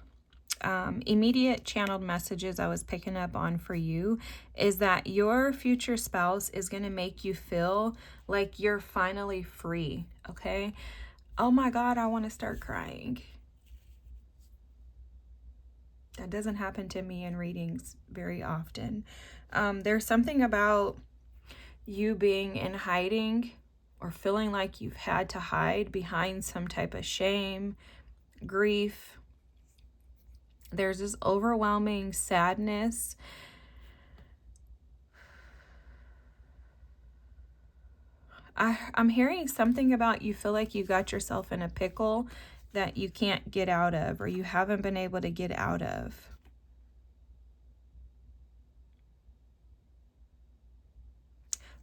immediate channeled messages I was picking up on for you is that your future spouse is going to make you feel like you're finally free, okay? Oh my God, I want to start crying. That doesn't happen to me in readings very often. There's something about you being in hiding or feeling like you've had to hide behind some type of shame, grief. There's this overwhelming sadness. I'm hearing something about you feel like you got yourself in a pickle that you can't get out of, or you haven't been able to get out of.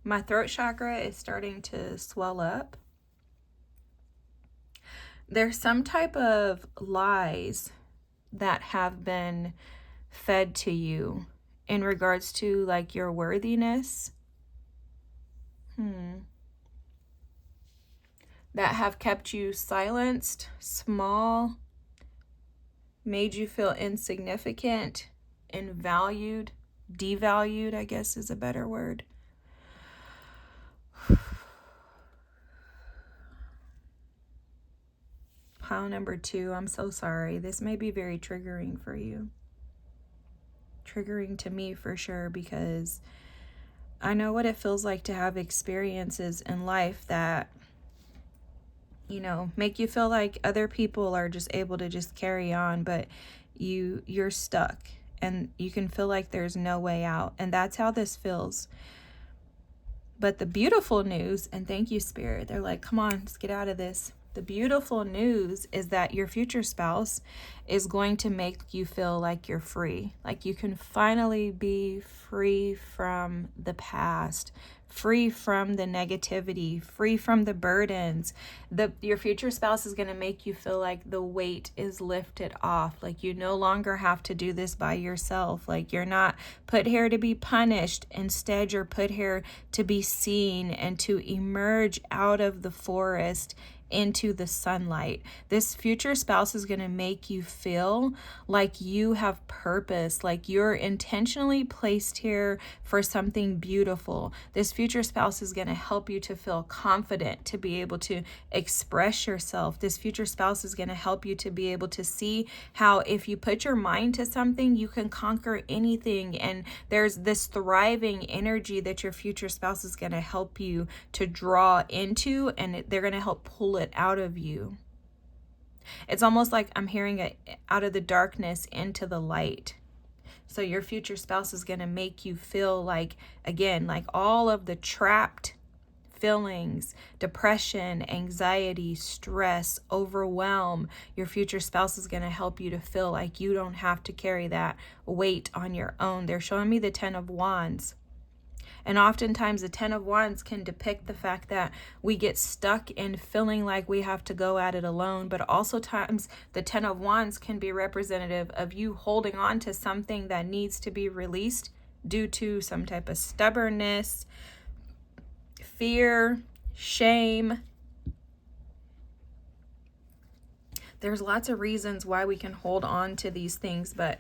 My throat chakra is starting to swell up. There's some type of lies that have been fed to you in regards to like your worthiness. That have kept you silenced, small, made you feel insignificant, invalued, devalued, I guess is a better word. Pile number two, I'm so sorry. This may be very triggering for you. Triggering to me for sure, because I know what it feels like to have experiences in life that, you know, make you feel like other people are just able to just carry on, but you're stuck and you can feel like there's no way out. And that's how this feels. But the beautiful news, and thank you, Spirit, they're like, come on, let's get out of this. The beautiful news is that your future spouse is going to make you feel like you're free, like you can finally be free from the past, free from the negativity, free from the burdens. Your future spouse is going to make you feel like the weight is lifted off, like you no longer have to do this by yourself, like you're not put here to be punished. Instead, you're put here to be seen and to emerge out of the forest into the sunlight. This future spouse is going to make you feel like you have purpose, like you're intentionally placed here for something beautiful. This future spouse is going to help you to feel confident, to be able to express yourself. This future spouse is going to help you to be able to see how if you put your mind to something, you can conquer anything. And there's this thriving energy that your future spouse is going to help you to draw into, and they're going to help pull it out of you. It's almost like I'm hearing it out of the darkness into the light. So your future spouse is going to make you feel like, again, like all of the trapped feelings, depression, anxiety, stress, overwhelm. Your future spouse is going to help you to feel like you don't have to carry that weight on your own. They're showing me the 10 of Wands. And oftentimes the 10 of Wands can depict the fact that we get stuck in feeling like we have to go at it alone. But also times the 10 of Wands can be representative of you holding on to something that needs to be released due to some type of stubbornness, fear, shame. There's lots of reasons why we can hold on to these things, but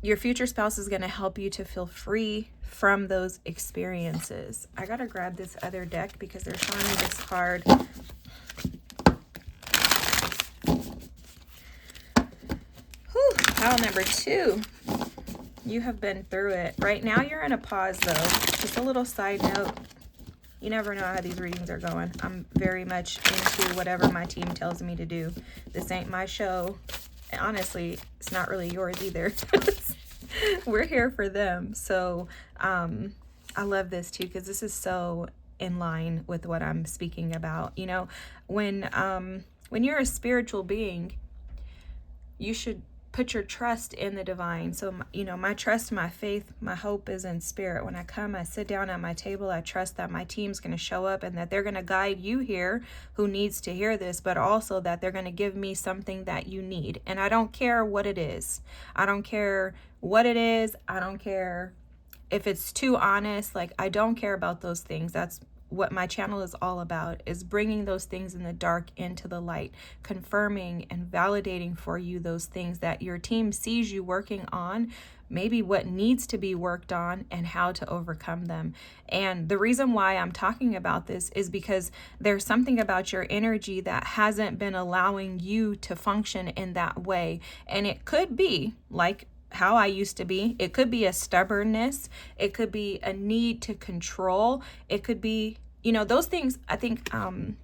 your future spouse is going to help you to feel free from those experiences. I got to grab this other deck because they're showing me this card. Whew, pile number 2. You have been through it. Right now you're in a pause though. Just a little side note. You never know how these readings are going. I'm very much into whatever my team tells me to do. This ain't my show. And honestly, it's not really yours either. We're here for them. So I love this too, because this is so in line with what I'm speaking about. You know, when you're a spiritual being, you should put your trust in the divine. So, you know, my trust, my faith, my hope is in spirit. When I come, I sit down at my table, I trust that my team's going to show up and that they're going to guide you here who needs to hear this, but also that they're going to give me something that you need. And I don't care what it is. I don't care what it is. I don't care if it's too honest. Like, I don't care about those things. That's what my channel is all about, is bringing those things in the dark into the light, confirming and validating for you those things that your team sees you working on, maybe what needs to be worked on and how to overcome them. And the reason why I'm talking about this is because there's something about your energy that hasn't been allowing you to function in that way. And it could be like how I used to be. It could be a stubbornness. It could be a need to control. It could be, you know, those things. I think I've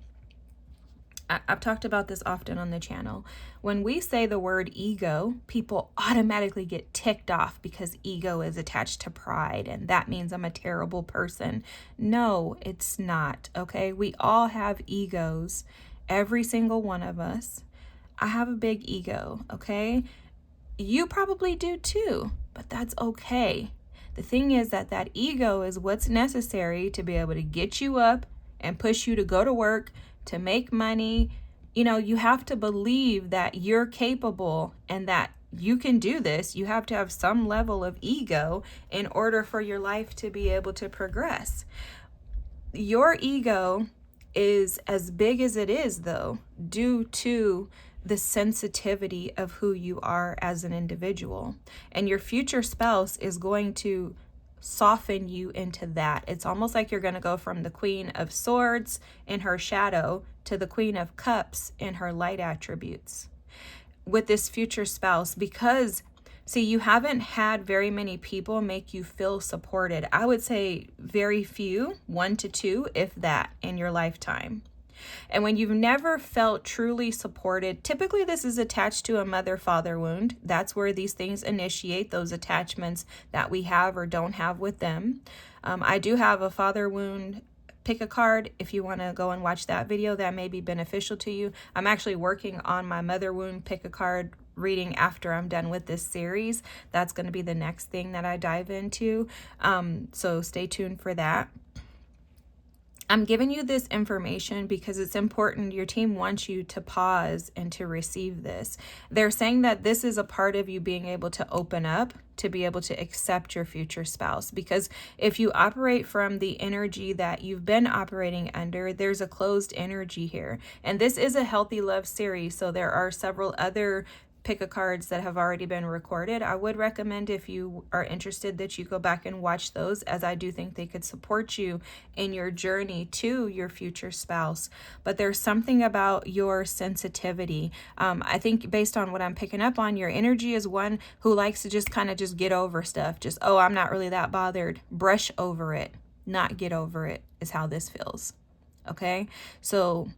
talked about this often on the channel. When we say the word ego, people automatically get ticked off because ego is attached to pride, and that means I'm a terrible person. No, it's not, okay? We all have egos, every single one of us. I have a big ego, okay? You probably do too, but that's okay. The thing is that ego is what's necessary to be able to get you up and push you to go to work, to make money. You know, you have to believe that you're capable and that you can do this. You have to have some level of ego in order for your life to be able to progress. Your ego is as big as it is, though, due to the sensitivity of who you are as an individual. And your future spouse is going to soften you into that. It's almost like you're going to go from the Queen of Swords in her shadow to the Queen of Cups in her light attributes with this future spouse, because see, you haven't had very many people make you feel supported. I would say very few, 1 to 2, if that, in your lifetime. And when you've never felt truly supported, typically this is attached to a mother-father wound. That's where these things initiate, those attachments that we have or don't have with them. I do have a father wound pick a card. If you want to go and watch that video, that may be beneficial to you. I'm actually working on my mother wound pick a card reading after I'm done with this series. That's going to be the next thing that I dive into. So stay tuned for that. I'm giving you this information because it's important. Your team wants you to pause and to receive this. They're saying that this is a part of you being able to open up, to be able to accept your future spouse. Because if you operate from the energy that you've been operating under, there's a closed energy here. And this is a healthy love series, so there are several other pick a cards that have already been recorded. I would recommend, if you are interested, that you go back and watch those, as I do think they could support you in your journey to your future spouse. But there's something about your sensitivity. I think based on what I'm picking up on, your energy is one who likes to just kind of just get over stuff. Just, oh, I'm not really that bothered. Brush over it, not get over it, is how this feels. Okay? So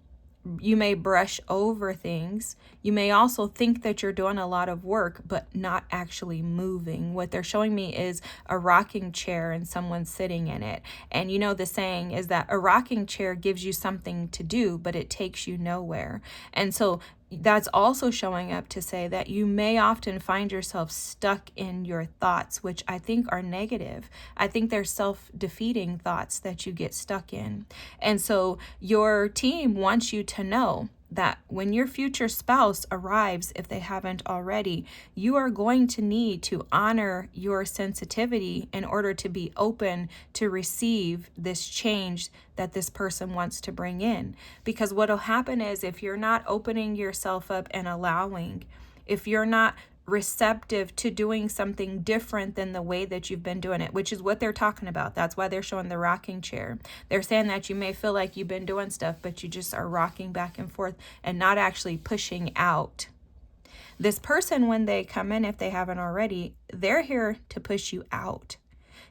you may brush over things. You may also think that you're doing a lot of work, but not actually moving. What they're showing me is a rocking chair and someone sitting in it. And you know, the saying is that a rocking chair gives you something to do, but it takes you nowhere. And so that's also showing up to say that you may often find yourself stuck in your thoughts, which I think are negative. I think they're self-defeating thoughts that you get stuck in. And so your team wants you to know that when your future spouse arrives, if they haven't already, you are going to need to honor your sensitivity in order to be open to receive this change that this person wants to bring in. Because what will happen is, if you're not opening yourself up and allowing, if you're not receptive to doing something different than the way that you've been doing it, which is what they're talking about. That's why they're showing the rocking chair. They're saying that you may feel like you've been doing stuff, but you just are rocking back and forth and not actually pushing out. This person, when they come in, if they haven't already, they're here to push you out,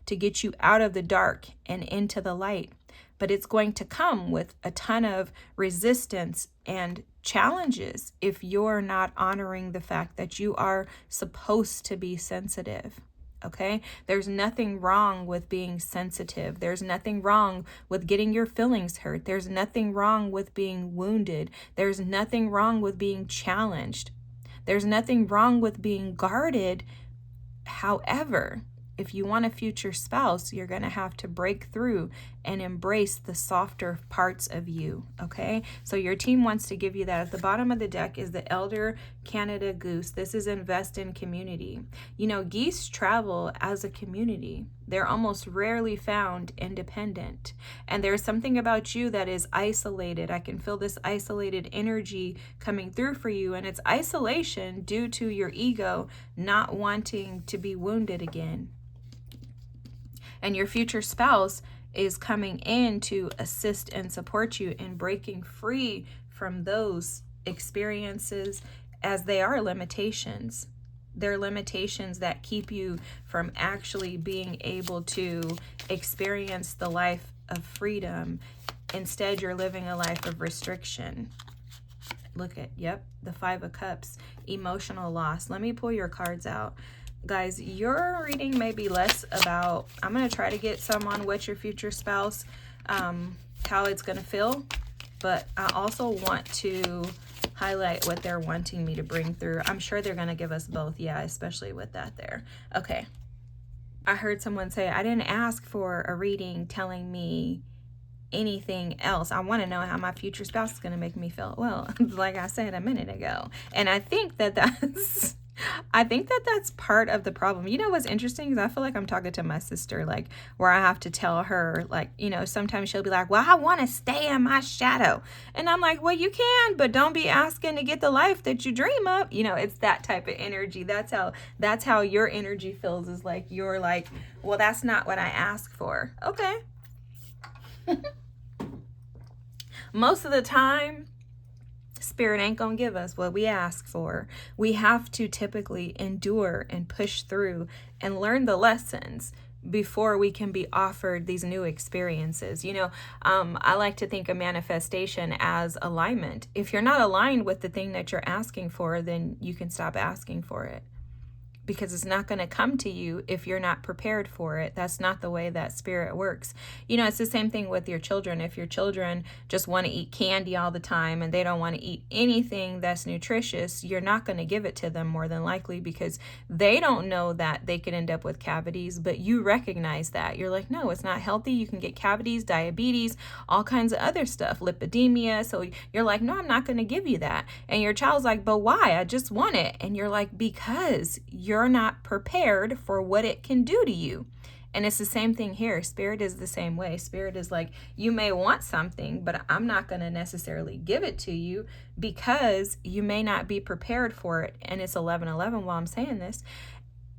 to get you out of the dark and into the light. But it's going to come with a ton of resistance and challenges if you're not honoring the fact that you are supposed to be sensitive. Okay? There's nothing wrong with being sensitive. There's nothing wrong with getting your feelings hurt. There's nothing wrong with being wounded. There's nothing wrong with being challenged. There's nothing wrong with being guarded. However, if you want a future spouse, you're going to have to break through and embrace the softer parts of you, okay? So your team wants to give you that. At the bottom of the deck is the Elder Canada Goose. This is invest in community. You know, geese travel as a community. They're almost rarely found independent. And there's something about you that is isolated. I can feel this isolated energy coming through for you, and it's isolation due to your ego not wanting to be wounded again. And your future spouse is coming in to assist and support you in breaking free from those experiences, as they are limitations. They're limitations that keep you from actually being able to experience the life of freedom. Instead, you're living a life of restriction. Look at, the Five of Cups, emotional loss. Let me pull your cards out. Guys, your reading may be less about, I'm going to try to get some on what your future spouse, how it's going to feel, but I also want to highlight what they're wanting me to bring through. I'm sure they're going to give us both, especially with that there. Okay. I heard someone say, I didn't ask for a reading telling me anything else. I want to know how my future spouse is going to make me feel. Well, like I said a minute ago, and I think that that's part of the problem. You know what's interesting is I feel like I'm talking to my sister, like, where I have to tell her, like, you know, sometimes she'll be like, well, I want to stay in my shadow. And I'm like, well, you can, but don't be asking to get the life that you dream of. You know, it's that type of energy. That's how your energy feels, is like, you're like, well, that's not what I asked for. Okay. Most of the time, Spirit ain't gonna give us what we ask for. We have to typically endure and push through and learn the lessons before we can be offered these new experiences. You know, I like to think of manifestation as alignment. If you're not aligned with the thing that you're asking for, then you can stop asking for it. because it's not going to come to you if you're not prepared for it. That's not the way that spirit works. You know, it's the same thing with your children. If your children just want to eat candy all the time and they don't want to eat anything that's nutritious, you're not going to give it to them more than likely, because they don't know that they could end up with cavities, but you recognize that. You're like, no, it's not healthy. You can get cavities, diabetes, all kinds of other stuff, lipidemia. So you're like, no, I'm not going to give you that. And your child's like, but why? I just want it. And you're like, because you're not prepared for what it can do to you. And it's the same thing here. Spirit is the same way. Spirit is like, you may want something, but I'm not going to necessarily give it to you because you may not be prepared for it. And it's 11:11 while I'm saying this.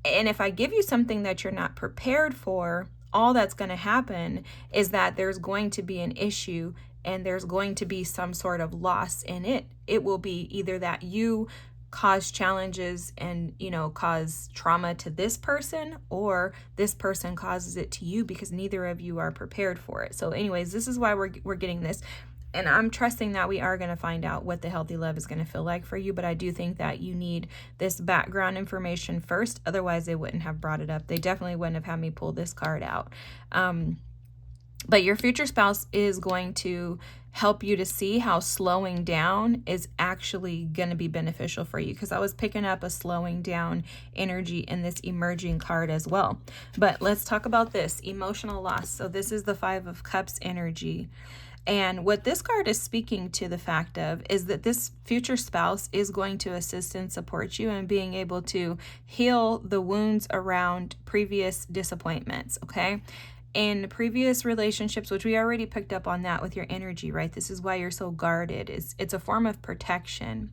And if I give you something that you're not prepared for, all that's going to happen is that there's going to be an issue and there's going to be some sort of loss in it. It will be either that you cause challenges and, you know, cause trauma to this person, or this person causes it to you because neither of you are prepared for it. So anyways, this is why we're getting this. And I'm trusting that we are going to find out what the healthy love is going to feel like for you. But I do think that you need this background information first. Otherwise, they wouldn't have brought it up. They definitely wouldn't have had me pull this card out. But your future spouse is going to help you to see how slowing down is actually going to be beneficial for you, because I was picking up a slowing down energy in this emerging card as well. But let's talk about this emotional loss. So this is the 5 of Cups energy. And what this card is speaking to the fact of is that this future spouse is going to assist and support you in being able to heal the wounds around previous disappointments, okay? In previous relationships, which we already picked up on that with your energy, right? This is why you're so guarded. It's a form of protection.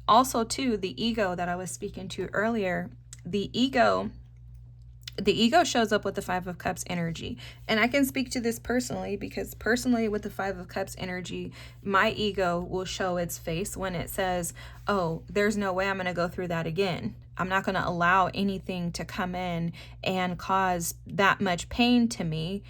Also, too, the ego that I was speaking to earlier, the ego shows up with the 5 of Cups energy. And I can speak to this personally, because personally with the 5 of Cups energy, my ego will show its face when it says, oh, there's no way I'm going to go through that again. I'm not going to allow anything to come in and cause that much pain to me.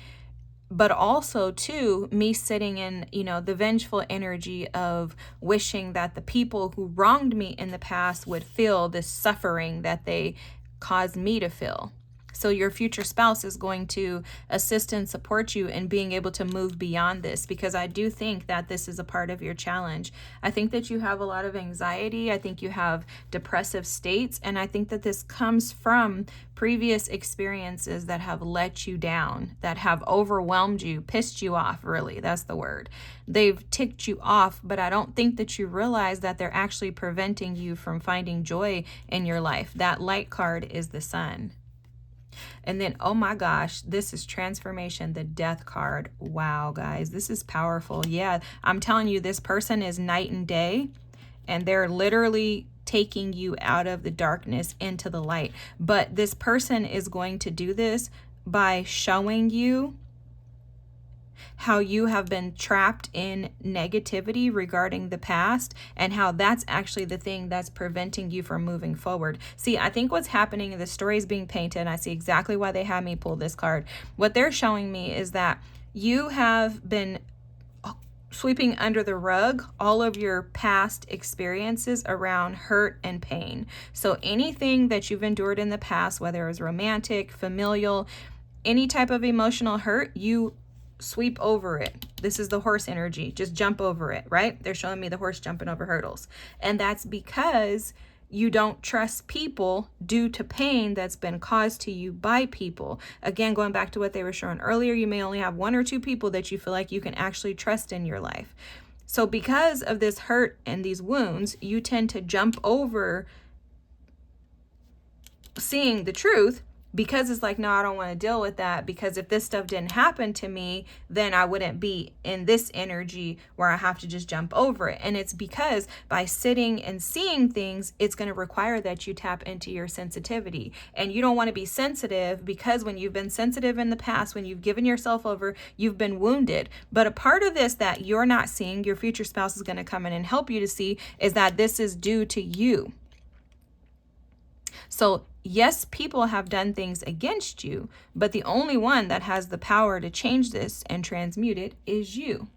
But also, too, me sitting in, you know, the vengeful energy of wishing that the people who wronged me in the past would feel this suffering that they caused me to feel. So your future spouse is going to assist and support you in being able to move beyond this, because I do think that this is a part of your challenge. I think that you have a lot of anxiety. I think you have depressive states. And I think that this comes from previous experiences that have let you down, that have overwhelmed you, pissed you off, really. That's the word. They've ticked you off, but I don't think that you realize that they're actually preventing you from finding joy in your life. That light card is the Sun. And then, oh my gosh, this is transformation, the Death card. Wow, guys, this is powerful. Yeah, I'm telling you, this person is night and day, and they're literally taking you out of the darkness into the light. But this person is going to do this by showing you how you have been trapped in negativity regarding the past, and how that's actually the thing that's preventing you from moving forward. See, I think what's happening, the story is being painted, and I see exactly why they had me pull this card. What they're showing me is that you have been sweeping under the rug all of your past experiences around hurt and pain. So anything that you've endured in the past, whether it was romantic, familial, any type of emotional hurt, you sweep over it. This is the horse energy. Just jump over it, right? They're showing me the horse jumping over hurdles. And that's because you don't trust people due to pain that's been caused to you by people. Again, going back to what they were showing earlier, you may only have 1 or 2 people that you feel like you can actually trust in your life. So because of this hurt and these wounds, you tend to jump over seeing the truth, because it's like, no, I don't want to deal with that, because if this stuff didn't happen to me, then I wouldn't be in this energy where I have to just jump over it. And it's because by sitting and seeing things, it's going to require that you tap into your sensitivity. And you don't want to be sensitive, because when you've been sensitive in the past, when you've given yourself over, you've been wounded. But a part of this that you're not seeing, your future spouse is going to come in and help you to see, is that this is due to you. So yes, people have done things against you, but the only one that has the power to change this and transmute it is you.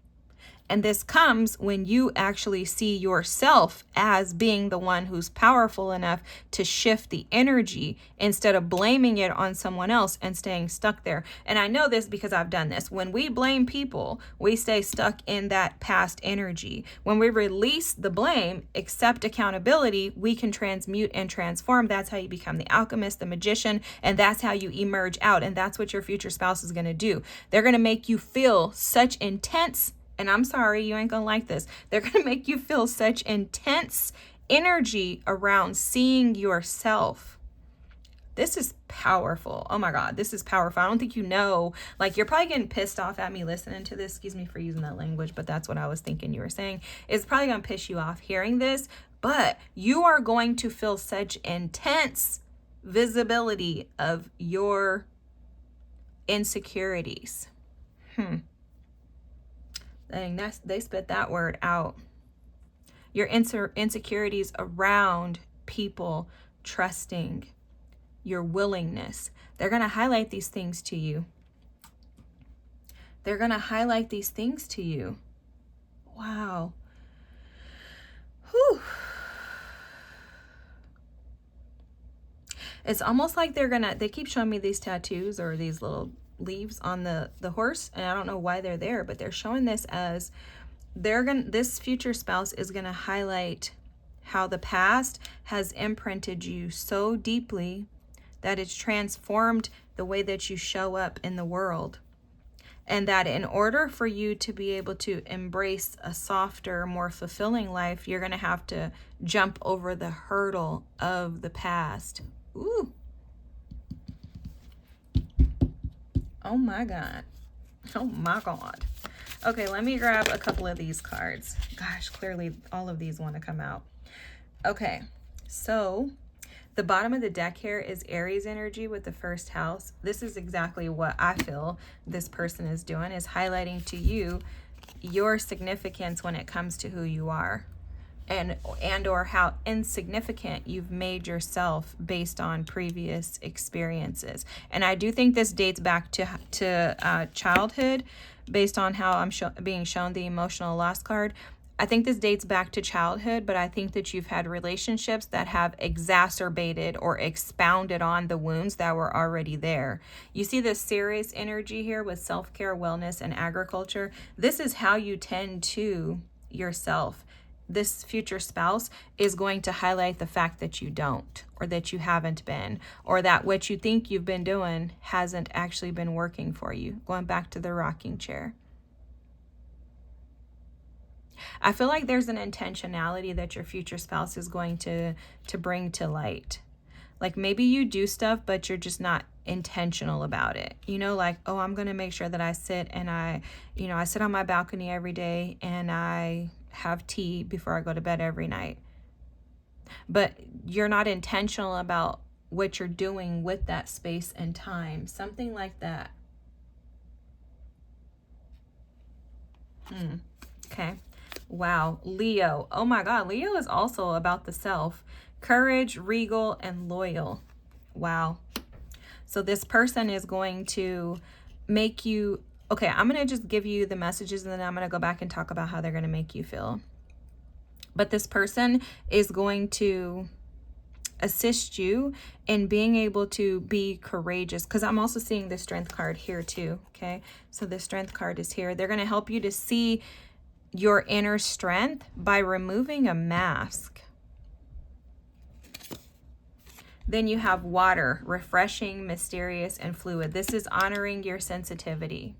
And this comes when you actually see yourself as being the one who's powerful enough to shift the energy instead of blaming it on someone else and staying stuck there. And I know this because I've done this. When we blame people, we stay stuck in that past energy. When we release the blame, accept accountability, we can transmute and transform. That's how you become the alchemist, the magician, and that's how you emerge out. And that's what your future spouse is going to do. They're going to make you feel such intense, and I'm sorry, you ain't gonna like this. They're gonna make you feel such intense energy around seeing yourself. This is powerful. Oh my God, this is powerful. I don't think you know, like, you're probably getting pissed off at me listening to this. Excuse me for using that language, but that's what I was thinking you were saying. It's probably gonna piss you off hearing this, but you are going to feel such intense visibility of your insecurities. They spit that word out. Your insecurities around people trusting, your willingness. They're going to highlight these things to you. They're going to highlight these things to you. Wow. Whew. It's almost like they keep showing me these tattoos or these little leaves on the horse, and I don't know why they're there, but they're showing this as this future spouse is going to highlight how the past has imprinted you so deeply that it's transformed the way that you show up in the world, and that in order for you to be able to embrace a softer, more fulfilling life, you're going to have to jump over the hurdle of the past. Ooh. Oh my God. Oh my God. Okay, let me grab a couple of these cards. Gosh, clearly all of these want to come out. Okay, so the bottom of the deck here is Aries energy with the first house. This is exactly what I feel this person is doing, is highlighting to you your significance when it comes to who you are. And or how insignificant you've made yourself based on previous experiences. And I do think this dates back to childhood, based on how I'm being shown the emotional loss card. I think this dates back to childhood, but I think that you've had relationships that have exacerbated or expounded on the wounds that were already there. You see this serious energy here with self-care, wellness, and agriculture. This is how you tend to yourself. This future spouse is going to highlight the fact that you don't, or that you haven't been, or that what you think you've been doing hasn't actually been working for you. Going back to the rocking chair. I feel like there's an intentionality that your future spouse is going to bring to light. Like maybe you do stuff, but you're just not intentional about it. You know, like, oh, I'm going to make sure that I sit and I sit on my balcony every day and I have tea before I go to bed every night. But you're not intentional about what you're doing with that space and time. Something like that. Okay. Wow. Leo. Oh my God. Leo is also about the self. Courage, regal, and loyal. Wow. So this person is going to make you... Okay, I'm going to just give you the messages and then I'm going to go back and talk about how they're going to make you feel. But this person is going to assist you in being able to be courageous, because I'm also seeing the strength card here too. Okay, so the strength card is here. They're going to help you to see your inner strength by removing a mask. Then you have water, refreshing, mysterious, and fluid. This is honoring your sensitivity.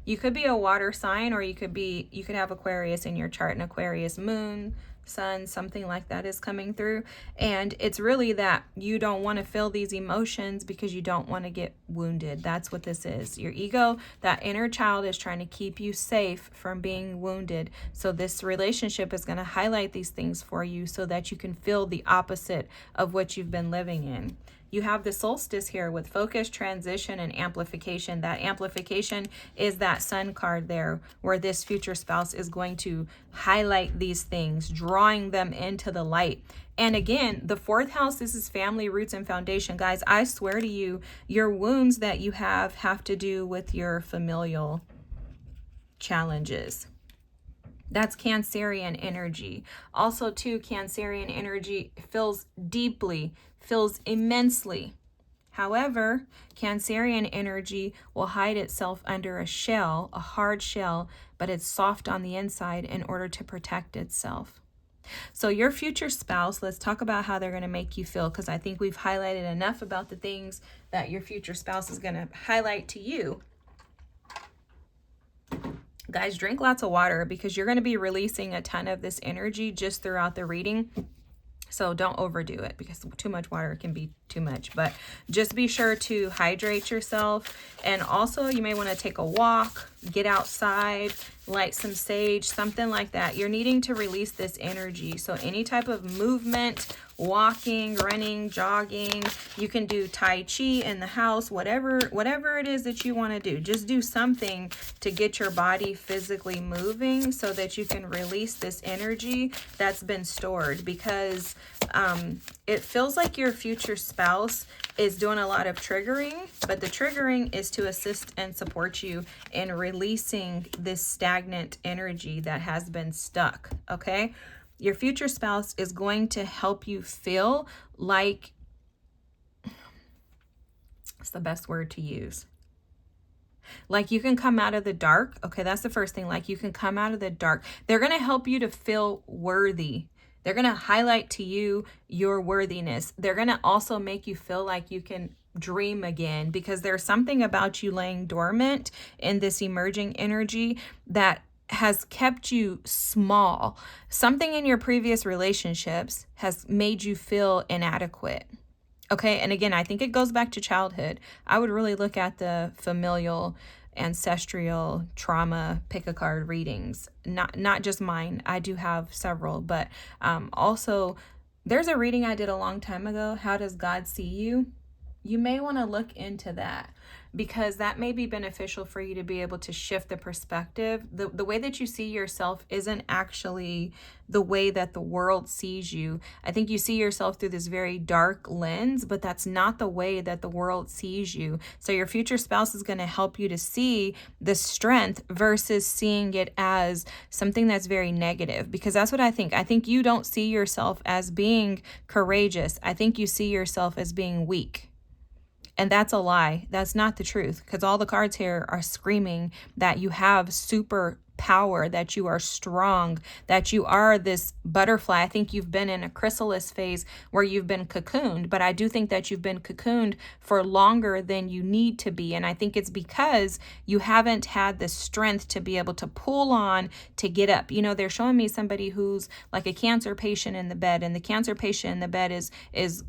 You could be a water sign, or you could have Aquarius in your chart, an Aquarius moon, sun, something like that is coming through. And it's really that you don't want to feel these emotions because you don't want to get wounded. That's what this is. Your ego, that inner child, is trying to keep you safe from being wounded. So this relationship is going to highlight these things for you so that you can feel the opposite of what you've been living in. You have the solstice here with focus, transition, and amplification. That amplification is that sun card there, where this future spouse is going to highlight these things, drawing them into the light. And again, the fourth house, this is family, roots, and foundation. Guys, I swear to you, your wounds that you have to do with your familial challenges. That's Cancerian energy. Also, too, Cancerian energy feels deeply, feels immensely. However, Cancerian energy will hide itself under a shell, a hard shell, but it's soft on the inside in order to protect itself. So your future spouse, let's talk about how they're going to make you feel, because I think we've highlighted enough about the things that your future spouse is going to highlight to you. Guys, drink lots of water because you're going to be releasing a ton of this energy just throughout the reading. So don't overdo it, because too much water can be too much. But just be sure to hydrate yourself. And also you may want to take a walk, get outside, light some sage, something like that. You're needing to release this energy. So any type of movement, walking, running, jogging, you can do Tai Chi in the house, whatever it is that you want to do. Just do something to get your body physically moving so that you can release this energy that's been stored, because it feels like your future spouse is doing a lot of triggering, but the triggering is to assist and support you in releasing this stagnant energy that has been stuck, okay? Your future spouse is going to help you feel like, it's the best word to use, like you can come out of the dark. Okay, that's the first thing. Like you can come out of the dark. They're going to help you to feel worthy. They're going to highlight to you your worthiness. They're going to also make you feel like you can dream again, because there's something about you laying dormant in this emerging energy that has kept you small. Something in your previous relationships has made you feel inadequate. Okay, and again, I think it goes back to childhood. I would really look at the familial, ancestral trauma pick a card readings. Not just mine. I do have several, but also there's a reading I did a long time ago. How does God see you? You may want to look into that, because that may be beneficial for you to be able to shift the perspective. The way that you see yourself isn't actually the way that the world sees you. I think you see yourself through this very dark lens, but that's not the way that the world sees you. So your future spouse is going to help you to see the strength versus seeing it as something that's very negative, because that's what I think. I think you don't see yourself as being courageous. I think you see yourself as being weak. And that's a lie. That's not the truth, because all the cards here are screaming that you have super power, that you are strong, that you are this butterfly. I think you've been in a chrysalis phase where you've been cocooned, but I do think that you've been cocooned for longer than you need to be. And I think it's because you haven't had the strength to be able to pull on to get up. You know, they're showing me somebody who's like a cancer patient in the bed, and the cancer patient in the bed is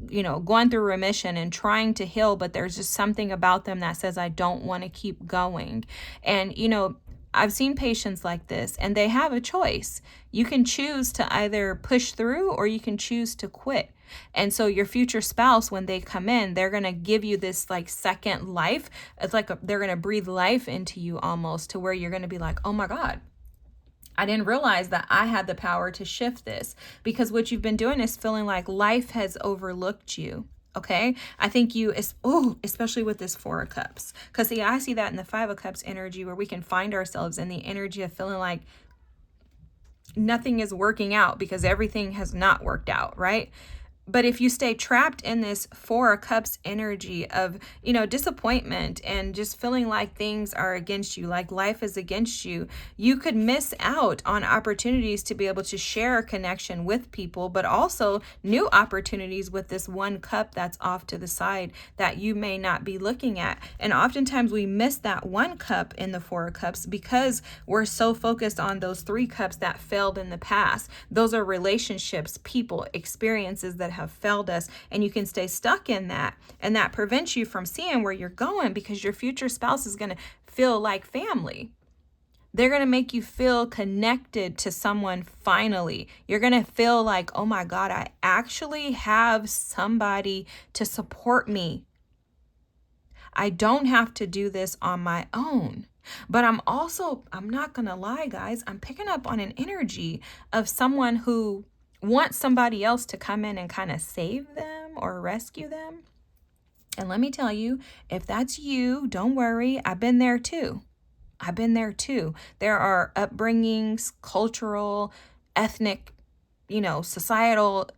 you know, going through remission and trying to heal, but there's just something about them that says, I don't want to keep going. And, you know, I've seen patients like this, and they have a choice. You can choose to either push through or you can choose to quit. And so your future spouse, when they come in, they're going to give you this like second life. It's like they're going to breathe life into you almost, to where you're going to be like, oh my God, I didn't realize that I had the power to shift this. Because what you've been doing is feeling like life has overlooked you. Okay, I think you, especially with this Four of Cups, because see, I see that in the Five of Cups energy, where we can find ourselves in the energy of feeling like nothing is working out because everything has not worked out, right? But if you stay trapped in this Four of Cups energy of, you know, disappointment and just feeling like things are against you, like life is against you, you could miss out on opportunities to be able to share a connection with people, but also new opportunities with this one cup that's off to the side that you may not be looking at. And oftentimes we miss that one cup in the Four of Cups because we're so focused on those three cups that failed in the past. Those are relationships, people, experiences that have failed us, and you can stay stuck in that, and that prevents you from seeing where you're going, because your future spouse is going to feel like family. They're going to make you feel connected to someone finally. You're going to feel like, oh my God, I actually have somebody to support me. I don't have to do this on my own. But I'm not going to lie, guys, I'm picking up on an energy of someone who want somebody else to come in and kind of save them or rescue them. And let me tell you, if that's you, don't worry, I've been there too. I've been there too. There are upbringings, cultural, ethnic, societal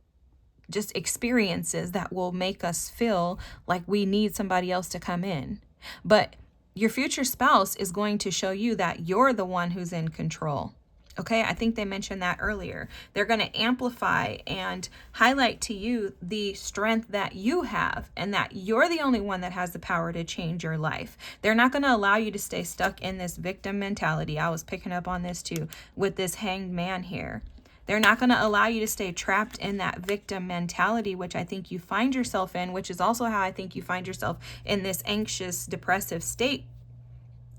just experiences that will make us feel like we need somebody else to come in. But your future spouse is going to show you that you're the one who's in control. Okay, I think they mentioned that earlier. They're going to amplify and highlight to you the strength that you have and that you're the only one that has the power to change your life. They're not going to allow you to stay stuck in this victim mentality. I was picking up on this too with this hanged man here. They're not going to allow you to stay trapped in that victim mentality, which I think you find yourself in, which is also how I think you find yourself in this anxious, depressive state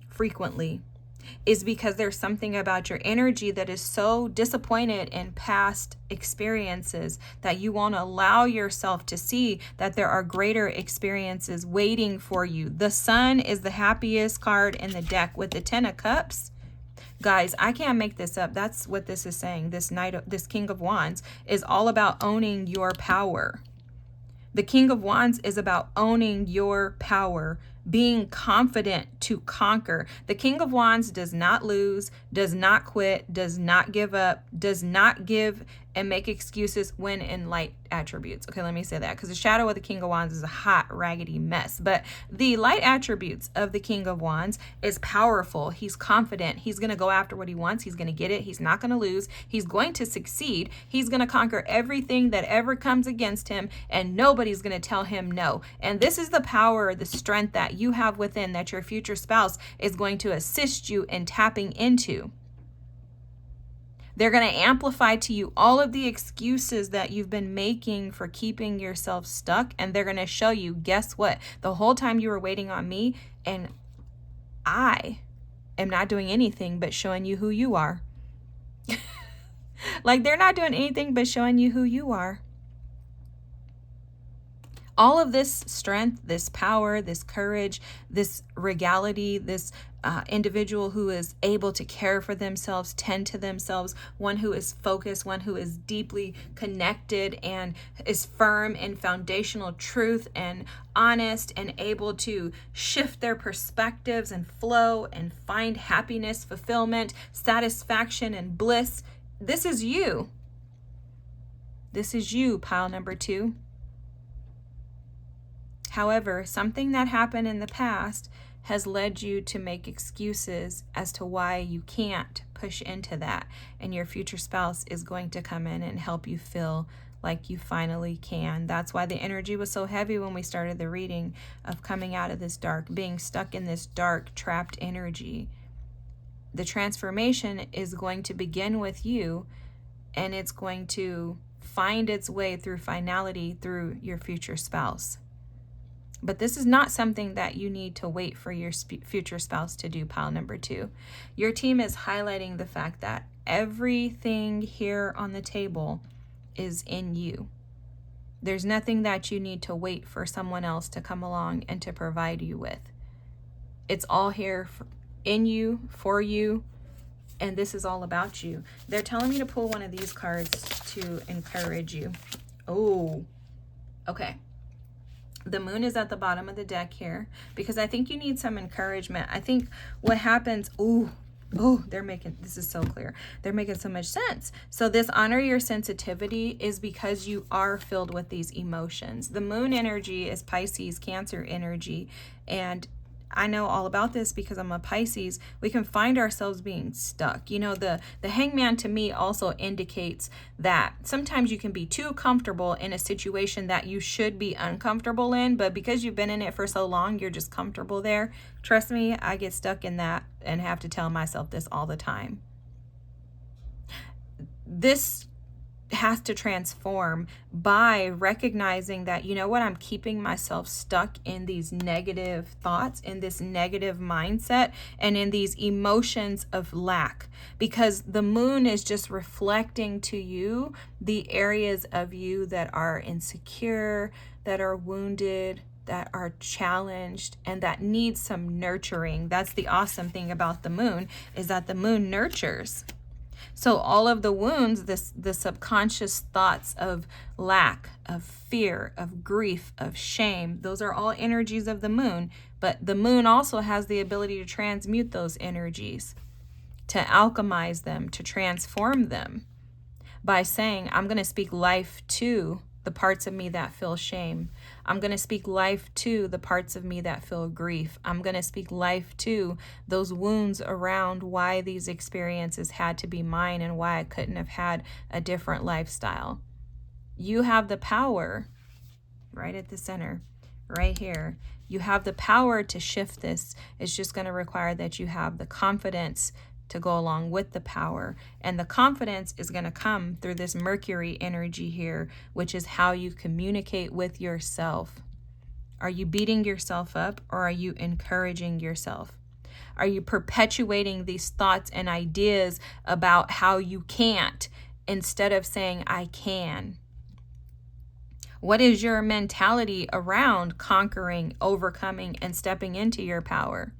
frequently, is because there's something about your energy that is so disappointed in past experiences that you won't allow yourself to see that there are greater experiences waiting for you. The Sun is the happiest card in the deck with the 10 of Cups. Guys, I can't make this up. That's what this is saying. This King of Wands is all about owning your power. The King of Wands is about owning your power, being confident to conquer. The King of Wands does not lose, does not quit, does not give up, does not give and make excuses when in light attributes. Okay, let me say that, because the shadow of the King of Wands is a hot, raggedy mess. But the light attributes of the King of Wands is powerful. He's confident. He's going to go after what he wants. He's going to get it. He's not going to lose. He's going to succeed. He's going to conquer everything that ever comes against him, and nobody's going to tell him no. And this is the power, the strength that you have within that your future spouse is going to assist you in tapping into. They're going to amplify to you all of the excuses that you've been making for keeping yourself stuck. And they're going to show you, guess what? The whole time you were waiting on me, and I am not doing anything but showing you who you are. Like, they're not doing anything but showing you who you are. All of this strength, this power, this courage, this regality, this individual who is able to care for themselves, tend to themselves, one who is focused, one who is deeply connected and is firm in foundational truth and honest and able to shift their perspectives and flow and find happiness, fulfillment, satisfaction, and bliss. This is you. This is you, pile number 2. However, something that happened in the past has led you to make excuses as to why you can't push into that. And your future spouse is going to come in and help you feel like you finally can. That's why the energy was so heavy when we started the reading, of coming out of this dark, being stuck in this dark, trapped energy. The transformation is going to begin with you, and it's going to find its way through finality through your future spouse. But this is not something that you need to wait for your future spouse to do, pile number 2. Your team is highlighting the fact that everything here on the table is in you. There's nothing that you need to wait for someone else to come along and to provide you with. It's all here in you, for you, and this is all about you. They're telling me to pull one of these cards to encourage you. Oh, okay. The moon is at the bottom of the deck here because I think you need some encouragement. I think what happens, this is so clear. They're making so much sense. So this honor your sensitivity is because you are filled with these emotions. The moon energy is Pisces, Cancer energy. And I know all about this because I'm a Pisces. We can find ourselves being stuck. You know, the hangman to me also indicates that sometimes you can be too comfortable in a situation that you should be uncomfortable in, but because you've been in it for so long, you're just comfortable there. Trust me, I get stuck in that and have to tell myself this all the time. This has to transform by recognizing that, you know what, I'm keeping myself stuck in these negative thoughts, in this negative mindset, and in these emotions of lack, because the moon is just reflecting to you the areas of you that are insecure, that are wounded, that are challenged, and that need some nurturing. That's the awesome thing about the moon, is that the moon nurtures. So all of the wounds, the subconscious thoughts of lack, of fear, of grief, of shame, those are all energies of the moon. But the moon also has the ability to transmute those energies, to alchemize them, to transform them by saying, I'm going to speak life to the parts of me that feel shame. I'm going to speak life to the parts of me that feel grief. I'm going to speak life to those wounds around why these experiences had to be mine and why I couldn't have had a different lifestyle. You have the power right at the center, right here. You have the power to shift this. It's just going to require that you have the confidence to go along with the power. And the confidence is going to come through this Mercury energy here, which is how you communicate with yourself. Are you beating yourself up, or are you encouraging yourself? Are you perpetuating these thoughts and ideas about how you can't instead of saying, I can? What is your mentality around conquering, overcoming, and stepping into your power?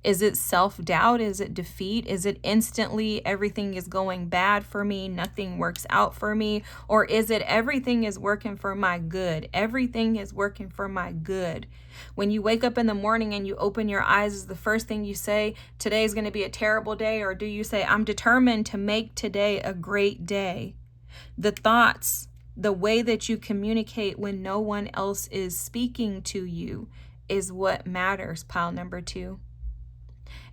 Is it self-doubt? Is it defeat? Is it instantly everything is going bad for me, nothing works out for me? Or is it everything is working for my good? Everything is working for my good. When you wake up in the morning and you open your eyes, is the first thing you say, today is going to be a terrible day? Or do you say, I'm determined to make today a great day? The thoughts, the way that you communicate when no one else is speaking to you is what matters, pile number 2.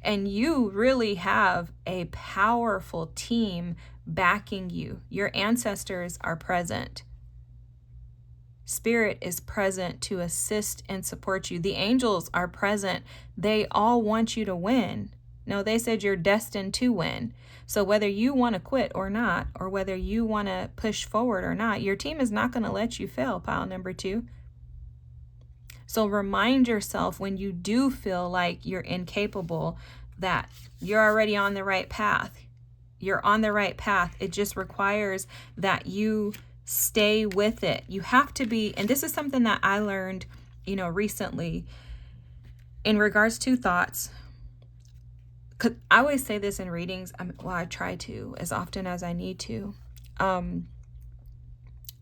And you really have a powerful team backing you. Your ancestors are present. Spirit is present to assist and support you. The angels are present. They all want you to win. No, they said you're destined to win. So whether you want to quit or not, or whether you want to push forward or not, your team is not going to let you fail, pile number 2. So remind yourself when you do feel like you're incapable that you're already on the right path. You're on the right path. It just requires that you stay with it. You have to be, and this is something that I learned, recently in regards to thoughts. 'Cause I always say this in readings. I try to as often as I need to.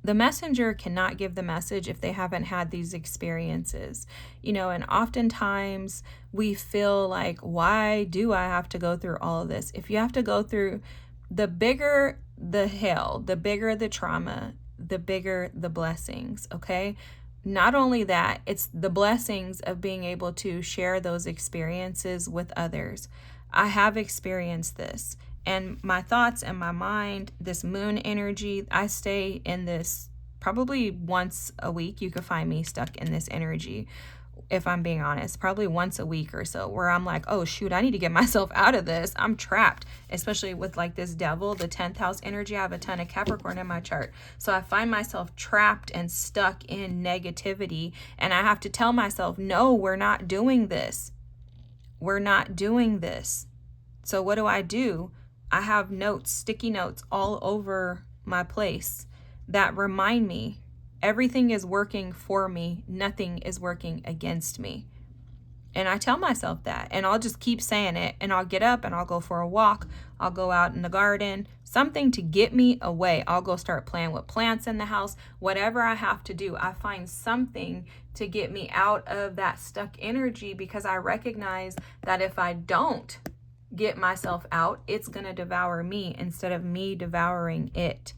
The messenger cannot give the message if they haven't had these experiences, and oftentimes we feel like, why do I have to go through all of this? If you have to go through, the bigger the hell, the bigger the trauma, the bigger the blessings, okay? Not only that, it's the blessings of being able to share those experiences with others. I have experienced this. And my thoughts and my mind, this moon energy, I stay in this probably once a week. You could find me stuck in this energy, if I'm being honest, probably once a week or so, where I'm like, oh shoot, I need to get myself out of this. I'm trapped, especially with like this devil, the 10th house energy. I have a ton of Capricorn in my chart. So I find myself trapped and stuck in negativity. And I have to tell myself, no, we're not doing this. We're not doing this. So what do? I have notes, sticky notes all over my place that remind me everything is working for me. Nothing is working against me. And I tell myself that, and I'll just keep saying it, and I'll get up and I'll go for a walk. I'll go out in the garden, something to get me away. I'll go start playing with plants in the house, whatever I have to do. I find something to get me out of that stuck energy, because I recognize that if I don't get myself out, it's going to devour me instead of me devouring it.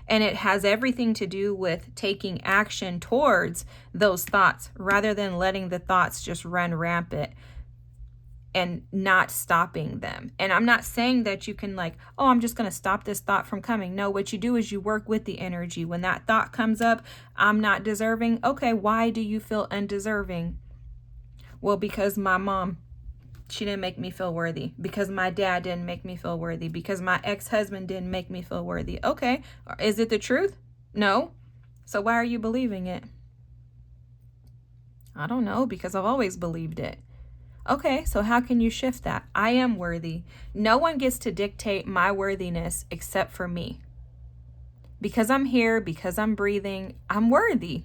And it has everything to do with taking action towards those thoughts rather than letting the thoughts just run rampant and not stopping them. And I'm not saying that you can like, oh, I'm just going to stop this thought from coming. No, what you do is you work with the energy. When that thought comes up, I'm not deserving. Okay, why do you feel undeserving? Well, because my mom, she didn't make me feel worthy, because my dad didn't make me feel worthy, because my ex-husband didn't make me feel worthy. Okay, is it the truth? No. So why are you believing it? I don't know, because I've always believed it. Okay, so how can you shift that? I am worthy. No one gets to dictate my worthiness except for me. Because I'm here, because I'm breathing, I'm worthy.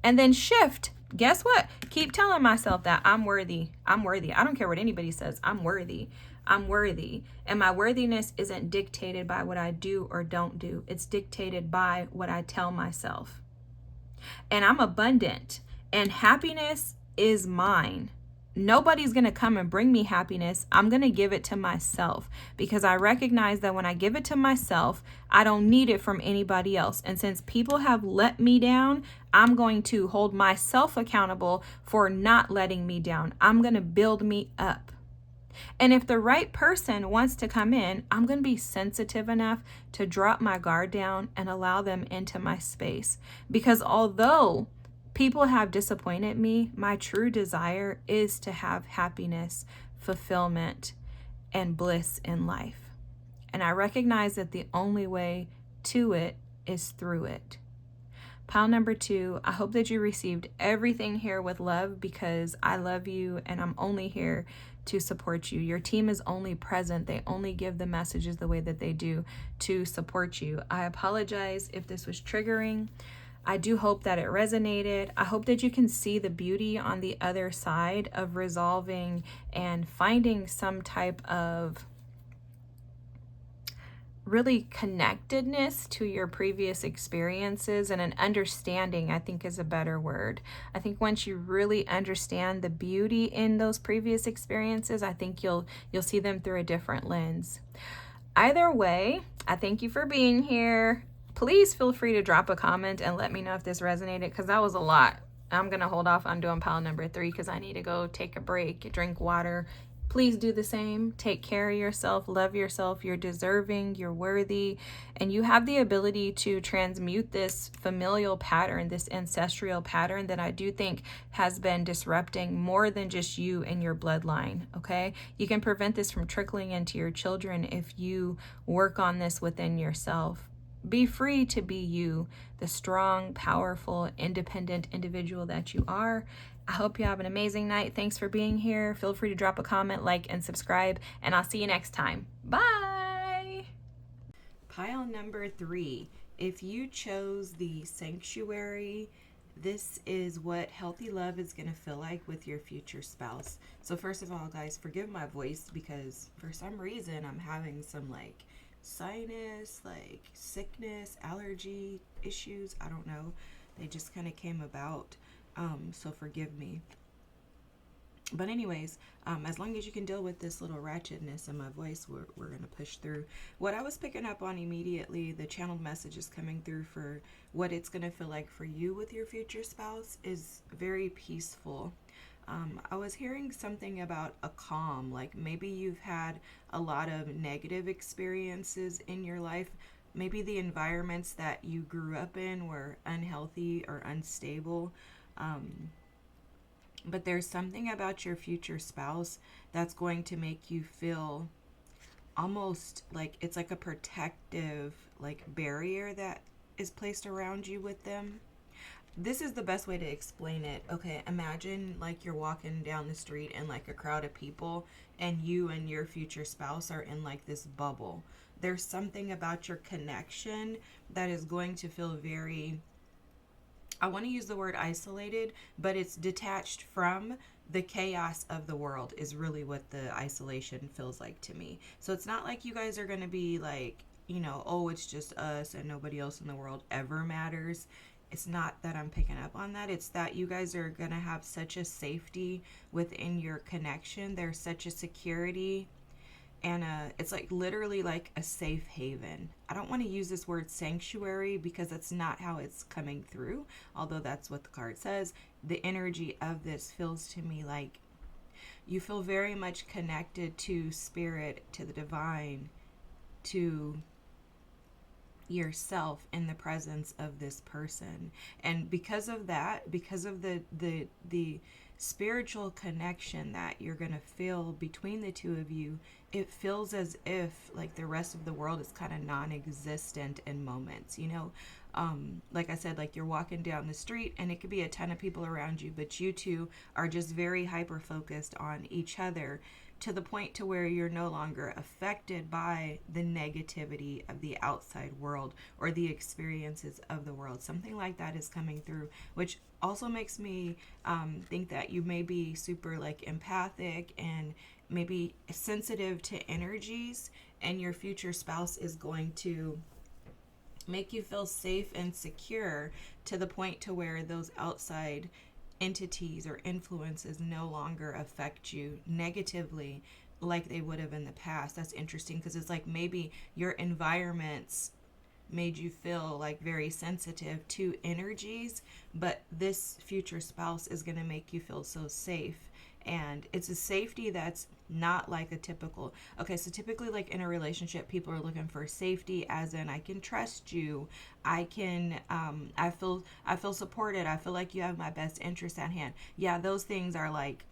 And then shift. Guess what? Keep telling myself that I'm worthy. I'm worthy. I don't care what anybody says. I'm worthy. I'm worthy. And my worthiness isn't dictated by what I do or don't do. It's dictated by what I tell myself. And I'm abundant. And happiness is mine. Nobody's going to come and bring me happiness. I'm going to give it to myself because I recognize that when I give it to myself, I don't need it from anybody else. And since people have let me down, I'm going to hold myself accountable for not letting me down. I'm going to build me up. And if the right person wants to come in, I'm going to be sensitive enough to drop my guard down and allow them into my space. Because although people have disappointed me, my true desire is to have happiness, fulfillment, and bliss in life. And I recognize that the only way to it is through it. Pile number 2, I hope that you received everything here with love because I love you and I'm only here to support you. Your team is only present. They only give the messages the way that they do to support you. I apologize if this was triggering. I do hope that it resonated. I hope that you can see the beauty on the other side of resolving and finding some type of really connectedness to your previous experiences, and an understanding, I think, is a better word. I think once you really understand the beauty in those previous experiences, I think you'll see them through a different lens. Either way, I thank you for being here. Please feel free to drop a comment and let me know if this resonated because that was a lot. I'm going to hold off on doing pile number 3 because I need to go take a break, drink water. Please do the same. Take care of yourself. Love yourself. You're deserving. You're worthy. And you have the ability to transmute this familial pattern, this ancestral pattern that I do think has been disrupting more than just you and your bloodline, okay? You can prevent this from trickling into your children if you work on this within yourself. Be free to be you, the strong, powerful, independent individual that you are. I hope you have an amazing night. Thanks for being here. Feel free to drop a comment, like, and subscribe, and I'll see you next time. Bye! Pile number 3. If you chose the sanctuary, this is what healthy love is going to feel like with your future spouse. So first of all, guys, forgive my voice because for some reason I'm having some sinus, sickness, allergy issues. I don't know. They just kind of came about. So forgive me. But anyways, as long as you can deal with this little ratchetness in my voice, we're going to push through. What I was picking up on immediately, the channeled messages coming through for what it's going to feel like for you with your future spouse is very peaceful. I was hearing something about a calm, like maybe you've had a lot of negative experiences in your life. Maybe the environments that you grew up in were unhealthy or unstable. But there's something about your future spouse that's going to make you feel almost like it's like a protective barrier that is placed around you with them. This is the best way to explain it. Okay, imagine you're walking down the street in a crowd of people and you and your future spouse are in this bubble. There's something about your connection that is going to feel very, I want to use the word isolated, but it's detached from the chaos of the world is really what the isolation feels like to me. So it's not like you guys are going to be oh, it's just us and nobody else in the world ever matters. It's not that I'm picking up on that. It's that you guys are going to have such a safety within your connection. There's such a security and it's literally a safe haven. I don't want to use this word sanctuary because that's not how it's coming through, although that's what the card says. The energy of this feels to me like you feel very much connected to spirit, to the divine, to yourself in the presence of this person. And because of that, because of the spiritual connection that you're going to feel between the two of you, it feels as if the rest of the world is kind of non-existent in moments, like I said, you're walking down the street and it could be a ton of people around you, but you two are just very hyper focused on each other to the point to where you're no longer affected by the negativity of the outside world or the experiences of the world. Something like that is coming through, which also makes me think that you may be super empathic and maybe sensitive to energies, and your future spouse is going to make you feel safe and secure to the point to where those outside entities or influences no longer affect you negatively like they would have in the past. That's interesting, because it's like maybe your environments made you feel like very sensitive to energies, but this future spouse is going to make you feel so safe. And it's a safety that's not like a typical, okay, so typically like in a relationship, people are looking for safety as in I can trust you, I can I feel supported, I feel like you have my best interest at hand. Yeah, those things are like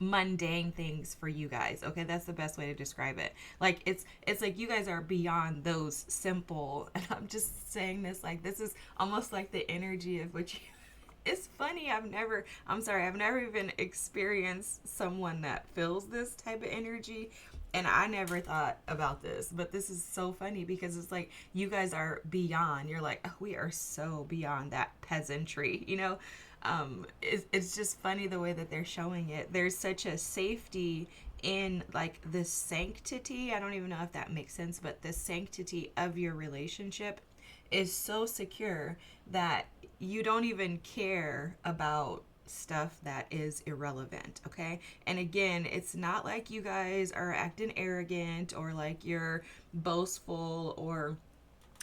mundane things for you guys. Okay, that's the best way to describe it. Like it's like you guys are beyond those simple, and I'm just saying this like this is almost like the energy of which you, it's funny, I've never even experienced someone that feels this type of energy, and I never thought about this, but this is so funny because it's like you guys are beyond, you're like, oh, we are so beyond that peasantry, you know. It's just funny the way that they're showing it. There's such a safety in like the sanctity, I don't even know if that makes sense, but the sanctity of your relationship is so secure that you don't even care about stuff that is irrelevant. Okay, and again, it's not like you guys are acting arrogant or like you're boastful, or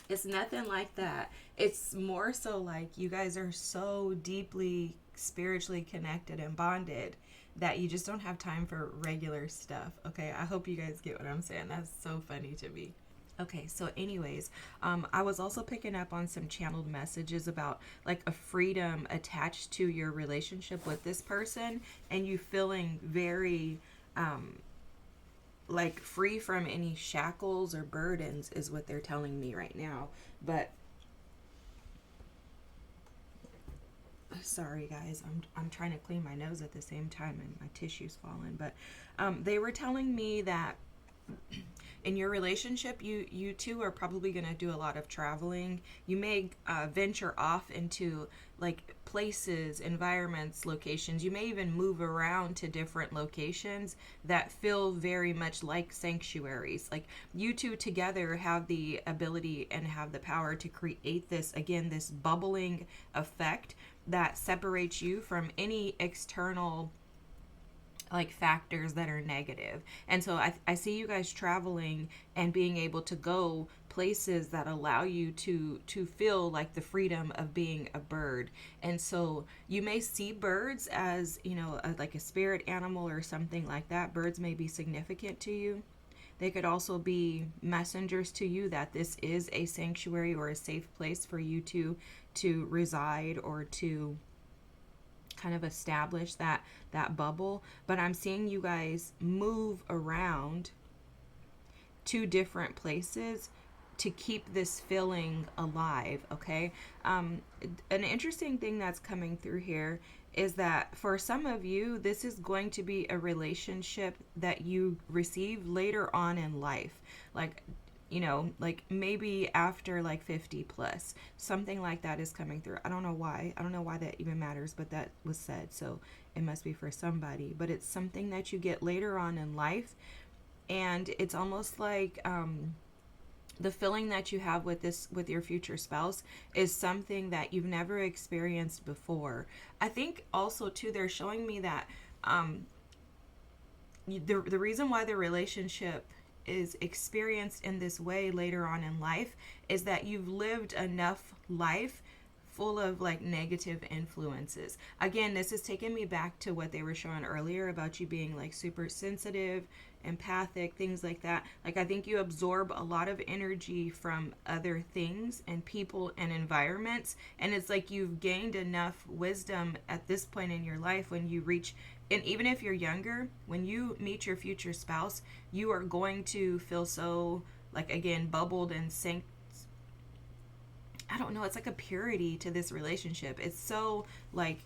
it's nothing like that. It's more so like you guys are so deeply spiritually connected and bonded that you just don't have time for regular stuff. Okay, I hope you guys get what I'm saying. That's so funny to me. Okay, so anyways, I was also picking up on some channeled messages about like a freedom attached to your relationship with this person, and you feeling very like free from any shackles or burdens is what they're telling me right now. But sorry guys, I'm trying to clean my nose at the same time and my tissue's falling. But they were telling me that in your relationship, you two are probably going to do a lot of traveling. You may venture off into like places, environments, locations. You may even move around to different locations that feel very much like sanctuaries. Like you two together have the ability and have the power to create this, again, this bubbling effect that separates you from any external like factors that are negative. And so I see you guys traveling and being able to go places that allow you to feel like the freedom of being a bird. And so you may see birds as, you know, like a spirit animal or something like that. Birds may be significant to you. They could also be messengers to you that this is a sanctuary or a safe place for you to reside or to kind of establish that bubble. But I'm seeing you guys move around to different places to keep this feeling alive. Okay, an interesting thing that's coming through here is that for some of you, this is going to be a relationship that you receive later on in life, like, you know, like maybe after like 50 plus, something like that is coming through. I don't know why that even matters, but that was said, so it must be for somebody. But it's something that you get later on in life, and it's almost like the feeling that you have with your future spouse is something that you've never experienced before. I think also too, they're showing me that the reason why the relationship is experienced in this way later on in life is that you've lived enough life full of like negative influences. Again, this is taking me back to what they were showing earlier about you being like super sensitive, empathic, things like that. Like I think you absorb a lot of energy from other things and people and environments, and it's like you've gained enough wisdom at this point in your life when you reach, and even if you're younger, when you meet your future spouse, you are going to feel so like, again, bubbled and synced. I don't know, it's like a purity to this relationship. It's so like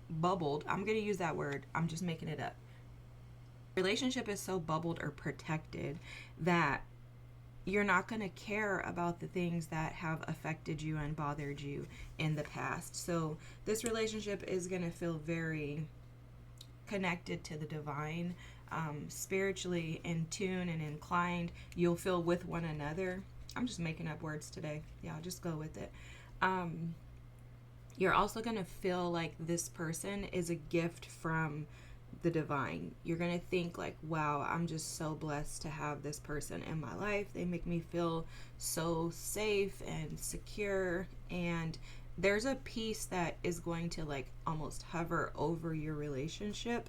bubbled. I'm going to use that word. I'm just making it up. Relationship is so bubbled or protected that you're not going to care about the things that have affected you and bothered you in the past. So this relationship is going to feel very connected to the divine, spiritually in tune and inclined. You'll feel with one another. I'm just making up words today. Yeah, I'll just go with it. You're also going to feel like this person is a gift from the divine. You're going to think like, wow, I'm just so blessed to have this person in my life. They make me feel so safe and secure. And there's a peace that is going to like almost hover over your relationship.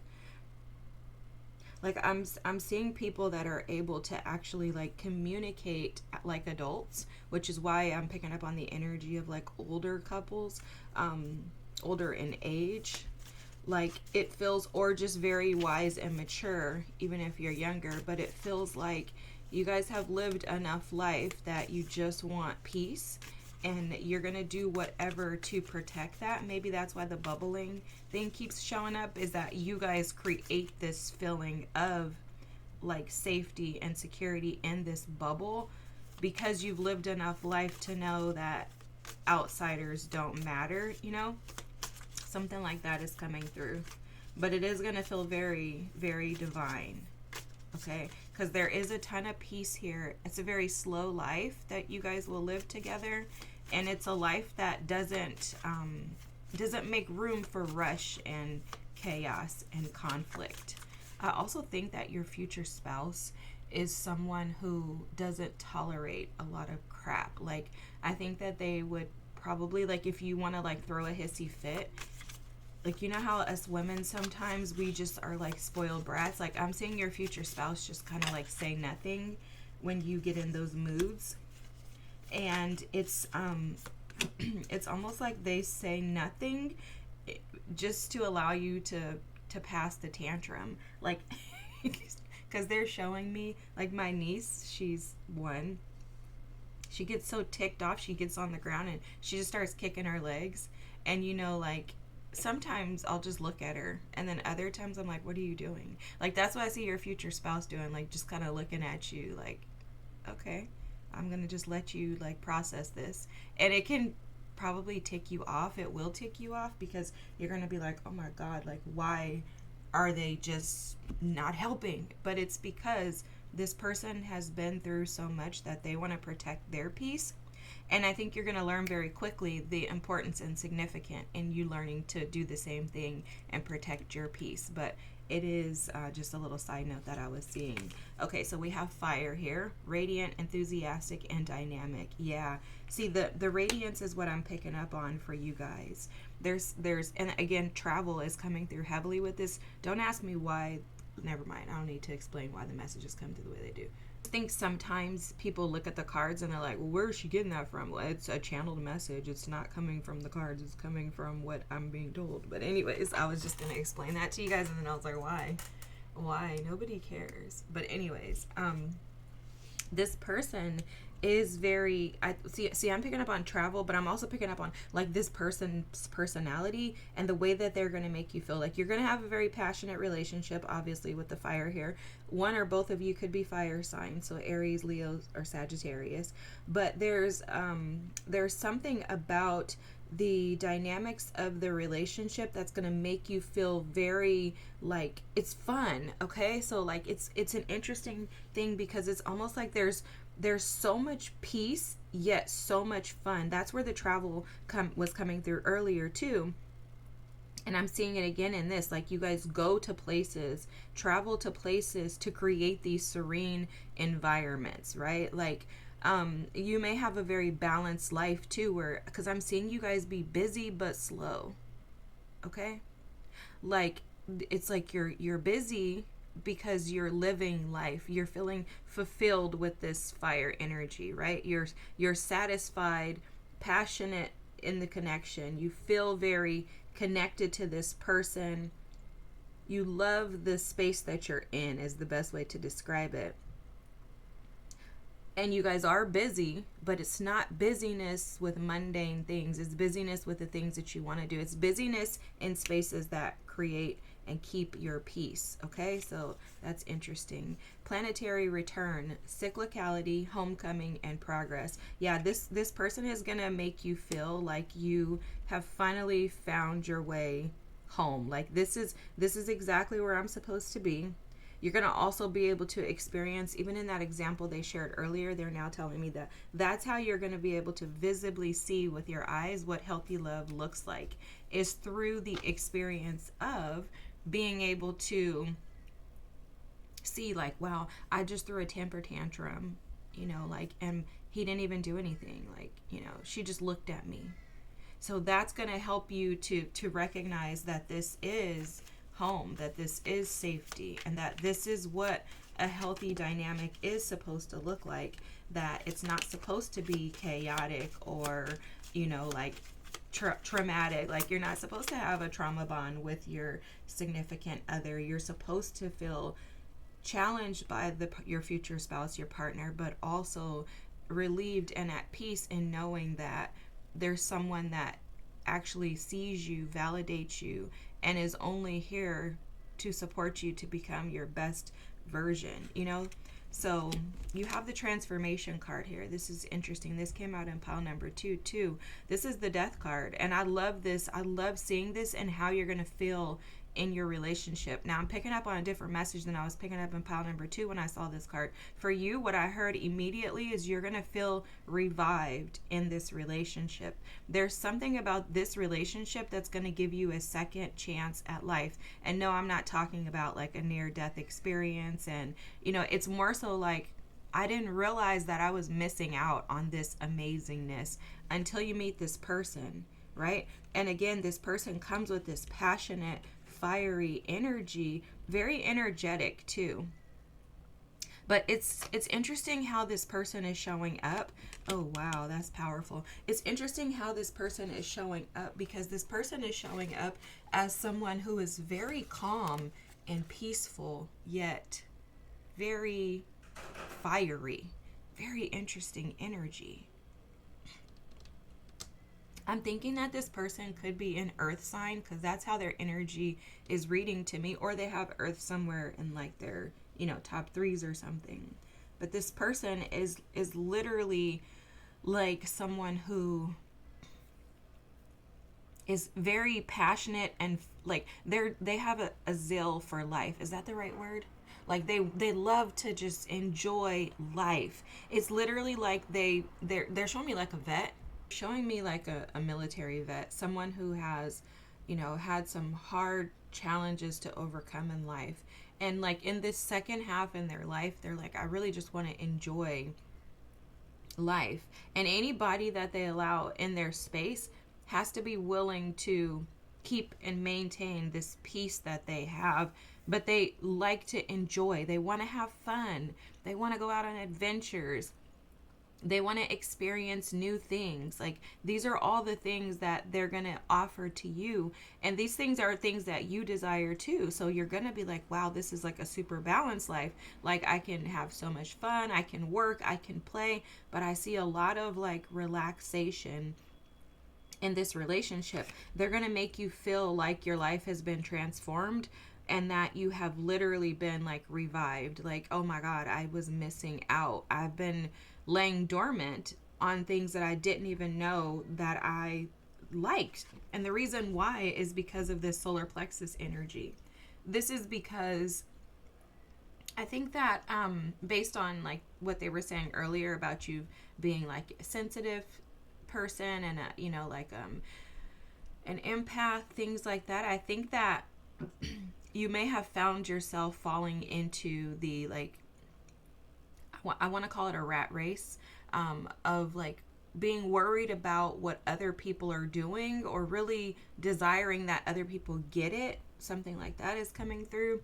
Like I'm seeing people that are able to actually like communicate like adults, which is why I'm picking up on the energy of like older couples, older in age. Like it feels, or just very wise and mature, even if you're younger, but it feels like you guys have lived enough life that you just want peace, and you're going to do whatever to protect that. Maybe that's why the bubbling thing keeps showing up, is that you guys create this feeling of like safety and security in this bubble because you've lived enough life to know that outsiders don't matter, you know? Something like that is coming through. But it is going to feel very, very divine. Okay? Because there is a ton of peace here. It's a very slow life that you guys will live together. And it's a life that doesn't make room for rush and chaos and conflict. I also think that your future spouse is someone who doesn't tolerate a lot of crap. Like, I think that they would probably, like, if you want to like throw a hissy fit, like, you know how us women sometimes we just are like spoiled brats. Like, I'm seeing your future spouse just kind of like say nothing when you get in those moods. And it's it's almost like they say nothing just to allow you to pass the tantrum. Like, because they're showing me, like, my niece, she's 1. She gets so ticked off, she gets on the ground and she just starts kicking her legs. And, you know, like, sometimes I'll just look at her, and then other times I'm like, what are you doing? Like, that's what I see your future spouse doing, like, just kind of looking at you like, okay, I'm gonna just let you like process this. And it can probably tick you off. It will tick you off because you're gonna be like, oh my god, like, why are they just not helping? But it's because this person has been through so much that they want to protect their peace. And I think you're going to learn very quickly the importance and significance in you learning to do the same thing and protect your peace. But it is just a little side note that I was seeing. Okay, so we have fire here. Radiant, enthusiastic, and dynamic. Yeah. See, the radiance is what I'm picking up on for you guys. There's and again, travel is coming through heavily with this. Don't ask me why. Never mind. I don't need to explain why the messages come through the way they do. I think sometimes people look at the cards and they're like, well, where is she getting that from? Well, it's a channeled message. It's not coming from the cards. It's coming from what I'm being told. But anyways, I was just going to explain that to you guys, and then I was like, why? Nobody cares. But anyways, this person is very, I see I'm picking up on travel, but I'm also picking up on like this person's personality and the way that they're going to make you feel. Like, you're going to have a very passionate relationship, obviously, with the fire here. One or both of you could be fire signs, so Aries, Leo, or Sagittarius. But there's something about the dynamics of the relationship that's going to make you feel very like it's fun. Okay, so like it's an interesting thing because it's almost like there's so much peace yet so much fun. That's where the travel was coming through earlier too. And I'm seeing it again in this, like, you guys go to places, travel to places to create these serene environments, right? Like, you may have a very balanced life too, where, because I'm seeing you guys be busy but slow. Okay, like, it's like you're busy because you're living life. You're feeling fulfilled with this fire energy, right? You're satisfied, passionate in the connection. You feel very connected to this person. You love the space that you're in, is the best way to describe it. And you guys are busy, but it's not busyness with mundane things. It's busyness with the things that you want to do. It's busyness in spaces that create and keep your peace. Okay, so that's interesting. Planetary return, cyclicality, homecoming, and progress. Yeah, this person is gonna make you feel like you have finally found your way home. Like, this is exactly where I'm supposed to be. You're going to also be able to experience, even in that example they shared earlier, they're now telling me that that's how you're going to be able to visibly see with your eyes what healthy love looks like, is through the experience of being able to see, like, wow, I just threw a temper tantrum, like, and he didn't even do anything. Like, she just looked at me. So that's going to help you to recognize that this is home, that this is safety, and that this is what a healthy dynamic is supposed to look like, that it's not supposed to be chaotic or, like traumatic. Like, you're not supposed to have a trauma bond with your significant other. You're supposed to feel challenged by your future spouse, your partner, but also relieved and at peace in knowing that there's someone that actually sees you, validates you, and is only here to support you to become your best version, So you have the transformation card here. This is interesting. This came out in pile number 2 too. This is the death card, and I love this. I love seeing this and how you're going to feel in your relationship. Now I'm picking up on a different message than I was picking up in pile number 2 when I saw this card. For you, what I heard immediately is you're going to feel revived in this relationship. There's something about this relationship that's going to give you a second chance at life. And no, I'm not talking about like a near-death experience. And, it's more so like, I didn't realize that I was missing out on this amazingness until you meet this person, right? And again, this person comes with this passionate, fiery energy, very energetic too. But it's interesting how this person is showing up. Oh wow, that's powerful. It's interesting how this person is showing up, because this person is showing up as someone who is very calm and peaceful, yet very fiery. Very interesting energy. I'm thinking that this person could be an earth sign, because that's how their energy is reading to me, or they have earth somewhere in like their, top 3s or something. But this person is literally like someone who is very passionate and like they have a zeal for life. Is that the right word? Like they love to just enjoy life. It's literally like they're showing me like a vet, showing me like a military vet, someone who has, had some hard challenges to overcome in life. And like in this second half in their life, they're like, I really just want to enjoy life. And anybody that they allow in their space has to be willing to keep and maintain this peace that they have. But they like to enjoy. They want to have fun. They want to go out on adventures. They want to experience new things. Like, these are all the things that they're going to offer to you. And these things are things that you desire too. So you're going to be like, wow, this is like a super balanced life. Like, I can have so much fun. I can work. I can play. But I see a lot of like relaxation in this relationship. They're going to make you feel like your life has been transformed, and that you have literally been like revived. Like, oh my God, I was missing out. I've been laying dormant on things that I didn't even know that I liked. And the reason why is because of this solar plexus energy. This is because I think that based on like what they were saying earlier about you being like a sensitive person and an empath, things like that, I think that you may have found yourself falling into the like, I want to call it a rat race, of like being worried about what other people are doing, or really desiring that other people get it. Something like that is coming through.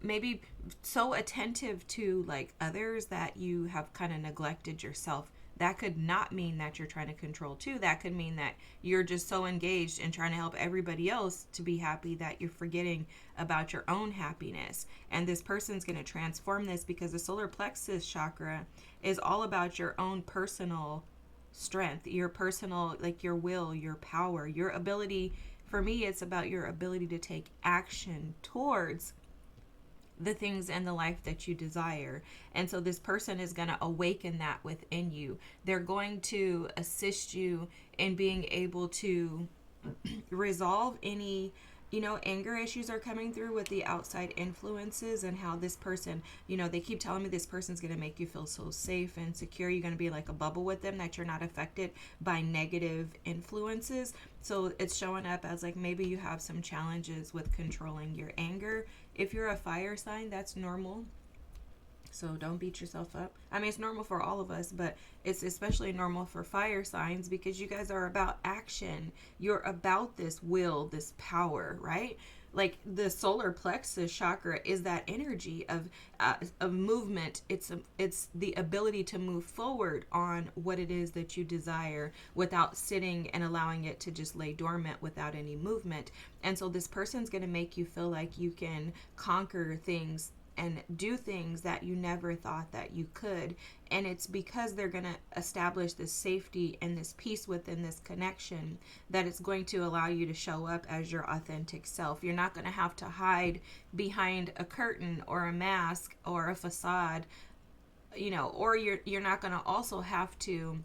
Maybe so attentive to like others that you have kind of neglected yourself. That could not mean that you're trying to control too. That could mean that you're just so engaged in trying to help everybody else to be happy that you're forgetting about your own happiness. And this person's going to transform this, because the solar plexus chakra is all about your own personal strength, your personal, like your will, your power, your ability. For me, it's about your ability to take action towards the things in the life that you desire. And so this person is going to awaken that within you. They're going to assist you in being able to resolve any, you know, anger issues are coming through with the outside influences, and how this person, you know, they keep telling me this person's going to make you feel so safe and secure. You're going to be like a bubble with them, that you're not affected by negative influences. So it's showing up as like maybe you have some challenges with controlling your anger. If you're a fire sign, that's normal. So don't beat yourself up. I mean, it's normal for all of us, but it's especially normal for fire signs, because you guys are about action. You're about this will, this power, right? Like the solar plexus chakra is that energy of movement. It's the ability to move forward on what it is that you desire, without sitting and allowing it to just lay dormant without any movement. And so this person's going to make you feel like you can conquer things and do things that you never thought that you could. And it's because they're going to establish this safety and this peace within this connection, that it's going to allow you to show up as your authentic self. You're not going to have to hide behind a curtain or a mask or a facade, you know, or you're not going to also have to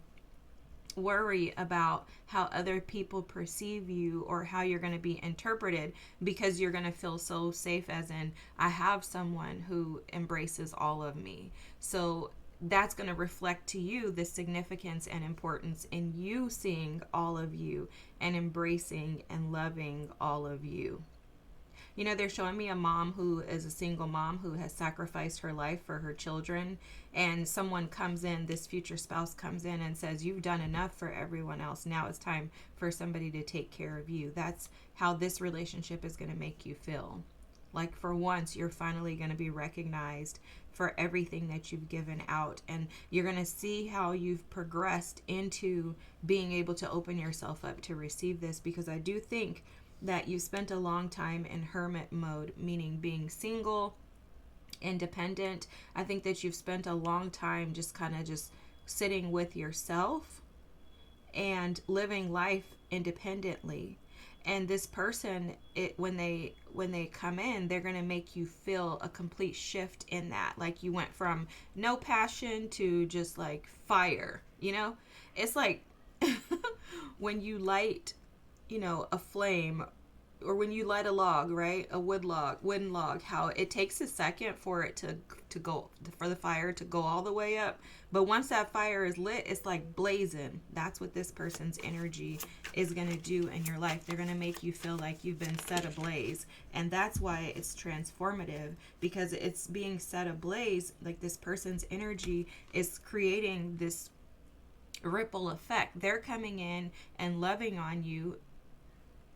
worry about how other people perceive you or how you're going to be interpreted, because you're going to feel so safe, as in, I have someone who embraces all of me. So that's going to reflect to you the significance and importance in you seeing all of you and embracing and loving all of you. You know, they're showing me a mom who is a single mom who has sacrificed her life for her children, and someone comes in, this future spouse comes in and says, you've done enough for everyone else. Now it's time for somebody to take care of you. That's how this relationship is going to make you feel. Like for once, you're finally going to be recognized for everything that you've given out. And you're going to see how you've progressed into being able to open yourself up to receive this, because I do think that you spent a long time in hermit mode, meaning being single, independent. I think that you've spent a long time just kind of just sitting with yourself and living life independently. And this person, when they come in, they're going to make you feel a complete shift in that. Like you went from no passion to just like fire, you know? It's like when you light, you know, a flame, or when you light a log, right? A wooden log, how it takes a second for it to go, for the fire to go all the way up. But once that fire is lit, it's like blazing. That's what this person's energy is going to do in your life. They're going to make you feel like you've been set ablaze. And that's why it's transformative, because it's being set ablaze. Like this person's energy is creating this ripple effect. They're coming in and loving on you,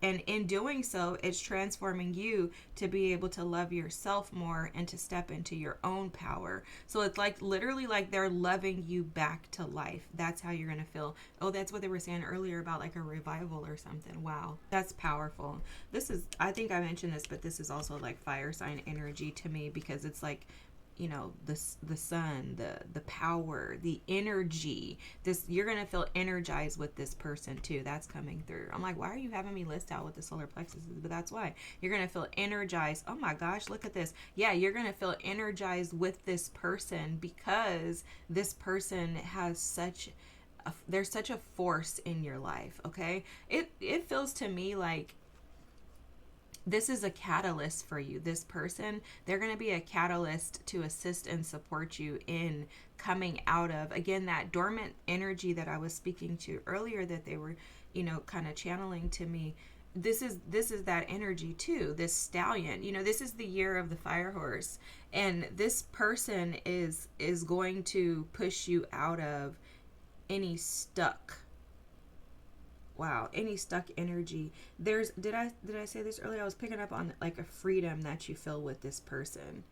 and in doing so, it's transforming you to be able to love yourself more and to step into your own power. So it's like literally like they're loving you back to life. That's how you're going to feel. Oh, that's what they were saying earlier about like a revival or something. Wow, that's powerful. This is, I think I mentioned this, but this is also like fire sign energy to me, because it's like, you know, the sun, the power, the energy. This, you're gonna feel energized with this person too. That's coming through. I'm like, why are you having me list out what the solar plexus is? But that's why you're gonna feel energized. Oh my gosh, look at this. Yeah, you're gonna feel energized with this person, because this person has there's such a force in your life. Okay, it feels to me like this is a catalyst for you. This person, they're going to be a catalyst to assist and support you in coming out of, again, that dormant energy that I was speaking to earlier, that they were, you know, kind of channeling to me. This is that energy too, this stallion. You know, this is the year of the fire horse, and this person is going to push you out of any stuck, any stuck energy. There's, did I say this earlier? I was picking up on like a freedom that you feel with this person.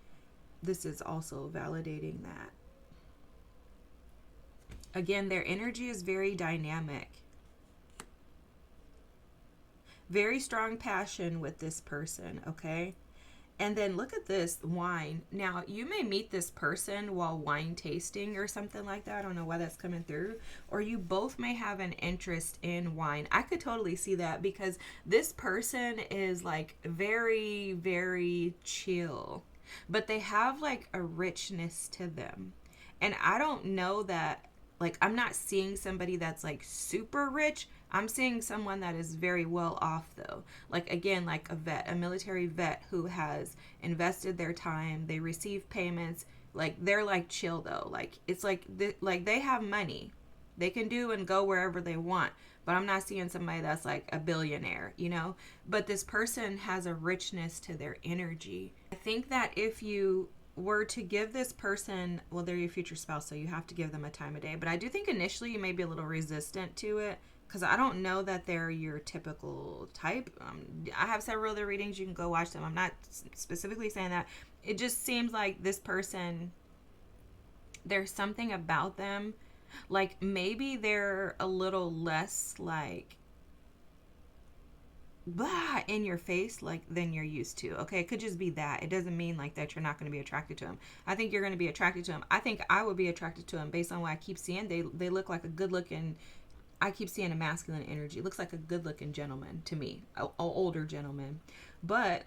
This is also validating that. Again, their energy is very dynamic. Very strong passion with this person, okay? And then look at this wine. Now, you may meet this person while wine tasting or something like that. I don't know why that's coming through. Or you both may have an interest in wine. I could totally see that, because this person is like very, very chill, but they have like a richness to them. And I don't know that, like, I'm not seeing somebody that's like super rich. I'm seeing someone that is very well off though. Like, again, like a vet, a military vet who has invested their time, they receive payments, like they're like chill though. Like, it's like like they have money. They can do and go wherever they want. But I'm not seeing somebody that's like a billionaire, you know? But this person has a richness to their energy. I think that if you were to give this person, well, they're your future spouse, so you have to give them a time of day. But I do think initially you may be a little resistant to it, because I don't know that they're your typical type. I have several other readings. You can go watch them. I'm not specifically saying that. It just seems like this person, there's something about them. Like, maybe they're a little less like blah in your face like than you're used to. Okay, it could just be that. It doesn't mean like that you're not going to be attracted to him. I think you're going to be attracted to him. I think I would be attracted to him based on what I keep seeing. They look like a good looking, I keep seeing a masculine energy. It looks like a good looking gentleman to me, a older gentleman. But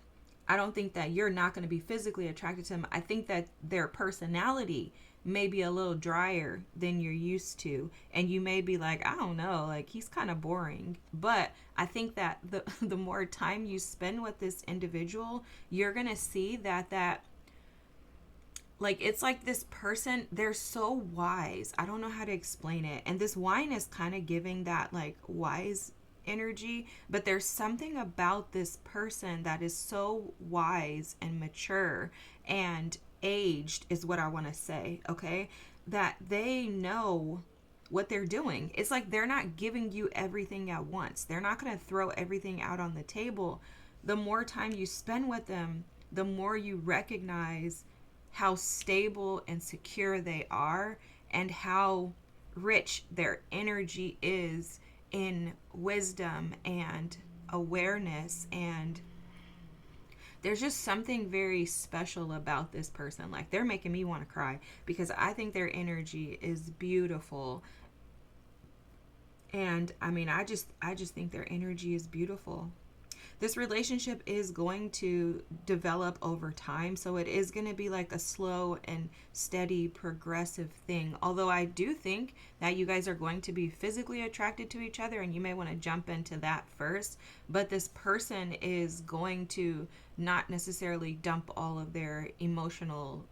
I don't think that you're not going to be physically attracted to him. I think that their personality may be a little drier than you're used to, and you may be like, I don't know, like he's kind of boring. But I think that the more time you spend with this individual, you're going to see that like, it's like this person, they're so wise. I don't know how to explain it. And this wine is kind of giving that like wise energy, but there's something about this person that is so wise and mature and aged, is what I want to say, okay? That they know what they're doing. It's like they're not giving you everything at once. They're not going to throw everything out on the table. The more time you spend with them, the more you recognize how stable and secure they are, and how rich their energy is in wisdom and awareness. And there's just something very special about this person. Like, they're making me want to cry, because I think their energy is beautiful. And I mean, I just think their energy is beautiful. This relationship is going to develop over time, so it is going to be like a slow and steady progressive thing. Although I do think that you guys are going to be physically attracted to each other, and you may want to jump into that first. But this person is going to not necessarily dump all of their emotional,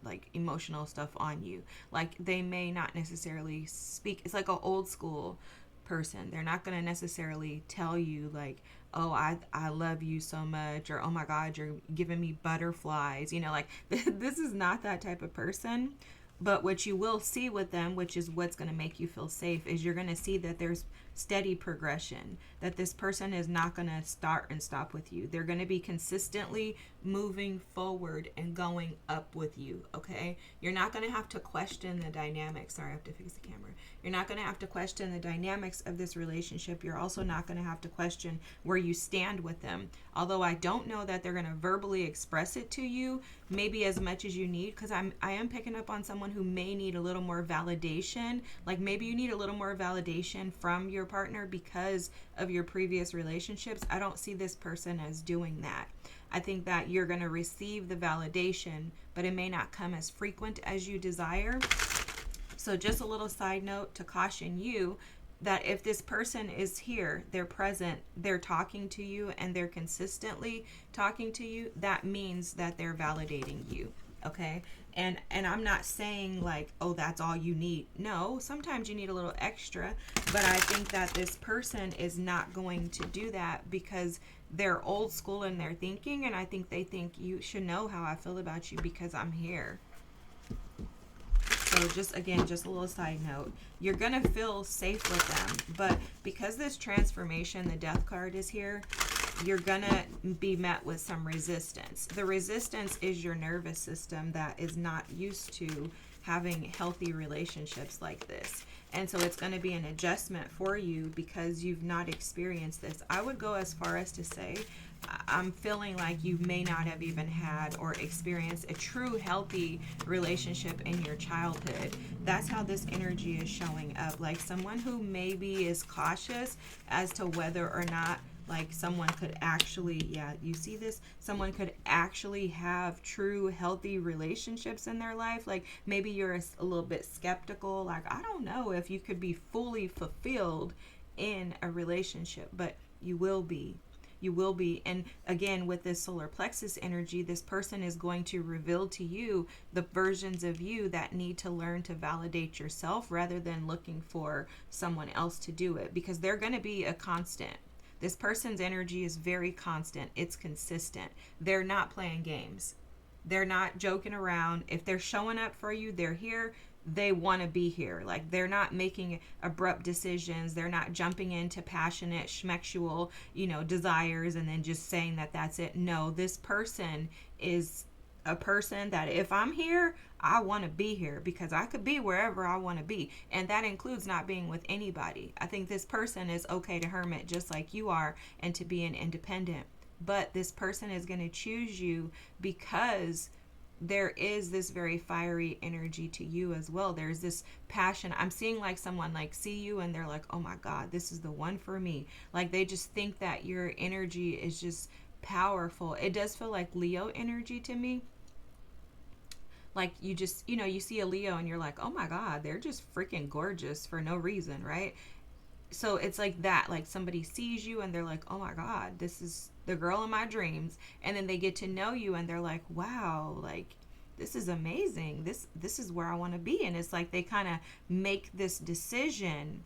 like emotional stuff on you. Like, they may not necessarily speak. It's like an old school person. They're not going to necessarily tell you like, oh, I love you so much, or oh my God, you're giving me butterflies. Like, this is not that type of person. But what you will see with them, which is what's going to make you feel safe, is you're going to see that there's steady progression, that this person is not going to start and stop with you. They're going to be consistently moving forward and going up with you, okay? You're not going to have to question the dynamics. Sorry, I have to fix the camera. You're not going to have to question the dynamics of this relationship. You're also not going to have to question where you stand with them. Although I don't know that they're going to verbally express it to you, maybe as much as you need, because I am picking up on someone who may need a little more validation. Like, maybe you need a little more validation from your partner because of your previous relationships. I don't see this person as doing that. I think that you're going to receive the validation, but it may not come as frequent as you desire. So just a little side note to caution you that if this person is here, they're present, they're talking to you, and they're consistently talking to you, that means that they're validating you, okay? And I'm not saying like, oh, that's all you need. No, sometimes you need a little extra, but I think that this person is not going to do that because they're old school in their thinking, and I think they think you should know how I feel about you because I'm here. So just a little side note, you're going to feel safe with them, but because this transformation, the death card is here, you're going to be met with some resistance. The resistance is your nervous system that is not used to having healthy relationships like this. And so it's going to be an adjustment for you because you've not experienced this. I would go as far as to say, I'm feeling like you may not have even had or experienced a true healthy relationship in your childhood. That's how this energy is showing up. Like someone who maybe is cautious as to whether or not Like someone could actually, yeah, you see this? Someone could actually have true healthy relationships in their life. Like maybe you're a little bit skeptical. Like, I don't know if you could be fully fulfilled in a relationship, but you will be. You will be. And again, with this solar plexus energy, this person is going to reveal to you the versions of you that need to learn to validate yourself rather than looking for someone else to do it, because they're going to be a constant. This person's energy is very constant. It's consistent. They're not playing games. They're not joking around. If they're showing up for you, they're here. They want to be here. Like, they're not making abrupt decisions. They're not jumping into passionate schmexual, desires and then just saying that that's it. No, this person is a person that if I'm here, I want to be here, because I could be wherever I want to be. And that includes not being with anybody. I think this person is okay to hermit just like you are and to be an independent. But this person is going to choose you because there is this very fiery energy to you as well. There's this passion. I'm seeing like someone like see you and they're like, oh my God, this is the one for me. Like they just think that your energy is just powerful. It does feel like Leo energy to me. Like you just, you see a Leo and you're like, oh my God, they're just freaking gorgeous for no reason, right? So it's like that, like somebody sees you and they're like, oh my God, this is the girl in my dreams. And then they get to know you and they're like, wow, like this is amazing. This is where I want to be. And it's like they kind of make this decision,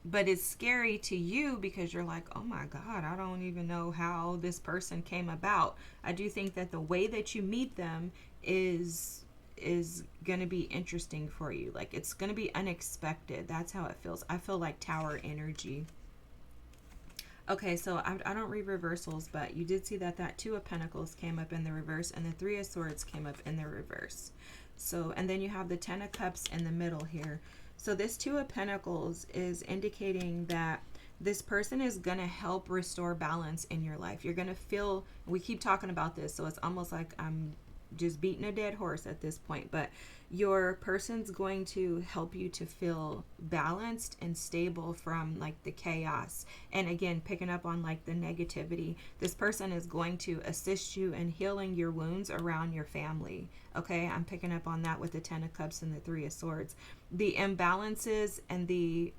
but it's scary to you because you're like, oh my God, I don't even know how this person came about. I do think that the way that you meet them is going to be interesting for you. Like it's going to be unexpected. That's how it feels. I feel like Tower energy. Okay, so I don't read reversals, but you did see that Two of Pentacles came up in the reverse and the Three of Swords came up in the reverse. So, and then you have the Ten of Cups in the middle here. So this Two of Pentacles is indicating that this person is going to help restore balance in your life. You're going to feel, we keep talking about this, so it's almost like I'm just beating a dead horse at this point, but your person's going to help you to feel balanced and stable from like the chaos. And again, picking up on like the negativity, this person is going to assist you in healing your wounds around your family. Okay, I'm picking up on that with the Ten of Cups and the Three of Swords. The imbalances and the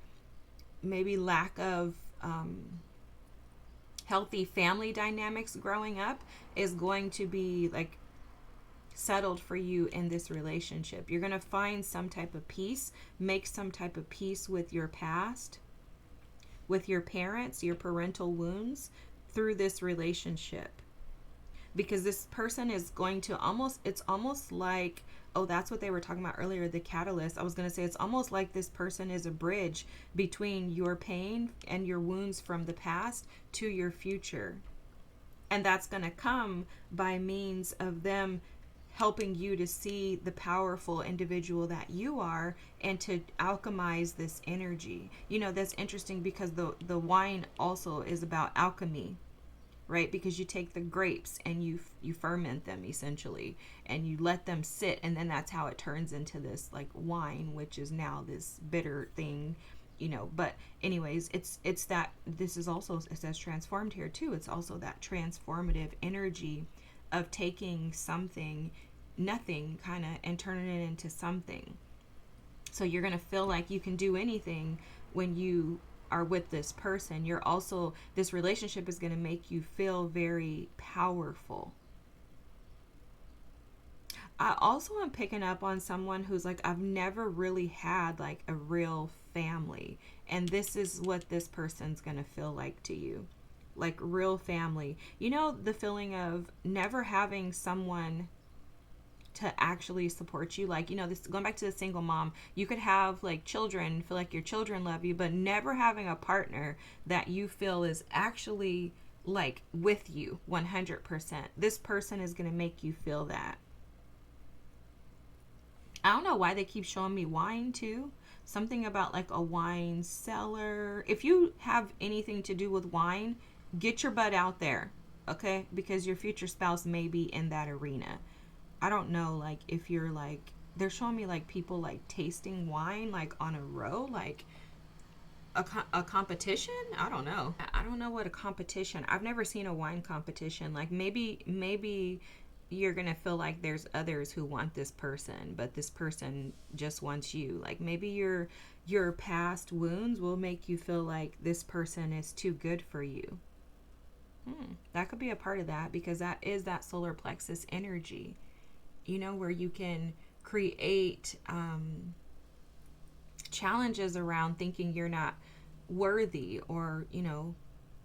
maybe lack of healthy family dynamics growing up is going to be like settled for you in this relationship. You're going to find some type of peace, make some type of peace with your past, with your parents, your parental wounds through this relationship. Because this person is going to it's almost like, oh, that's what they were talking about earlier, the catalyst. I was going to say it's almost like this person is a bridge between your pain and your wounds from the past to your future. And that's going to come by means of them helping you to see the powerful individual that you are and to alchemize this energy. That's interesting because the wine also is about alchemy, right? Because you take the grapes and you ferment them essentially and you let them sit, and then that's how it turns into this like wine, which is now this bitter thing, but anyways, it's that this is also, it says transformed here too. It's also that transformative energy of taking something, nothing kind of, and turning it into something. So you're going to feel like you can do anything when you are with this person. You're also, this relationship is going to make you feel very powerful. I also am picking up on someone who's like, I've never really had like a real family. And this is what this person's going to feel like to you. Like real family. The feeling of never having someone to actually support you. Like, this, going back to the single mom, you could have like children, feel like your children love you, but never having a partner that you feel is actually like with you 100%. This person is going to make you feel that. I don't know why they keep showing me wine too. Something about like a wine cellar. If you have anything to do with wine, get your butt out there, okay? Because your future spouse may be in that arena. I don't know, like, if you're like, they're showing me like people like tasting wine like on a row, like, a competition? I don't know. I don't know what a competition. I've never seen a wine competition. Like maybe you're gonna feel like there's others who want this person, but this person just wants you. Like maybe your past wounds will make you feel like this person is too good for you. That could be a part of that, because that is that solar plexus energy, you know, where you can create challenges around thinking you're not worthy, or, you know,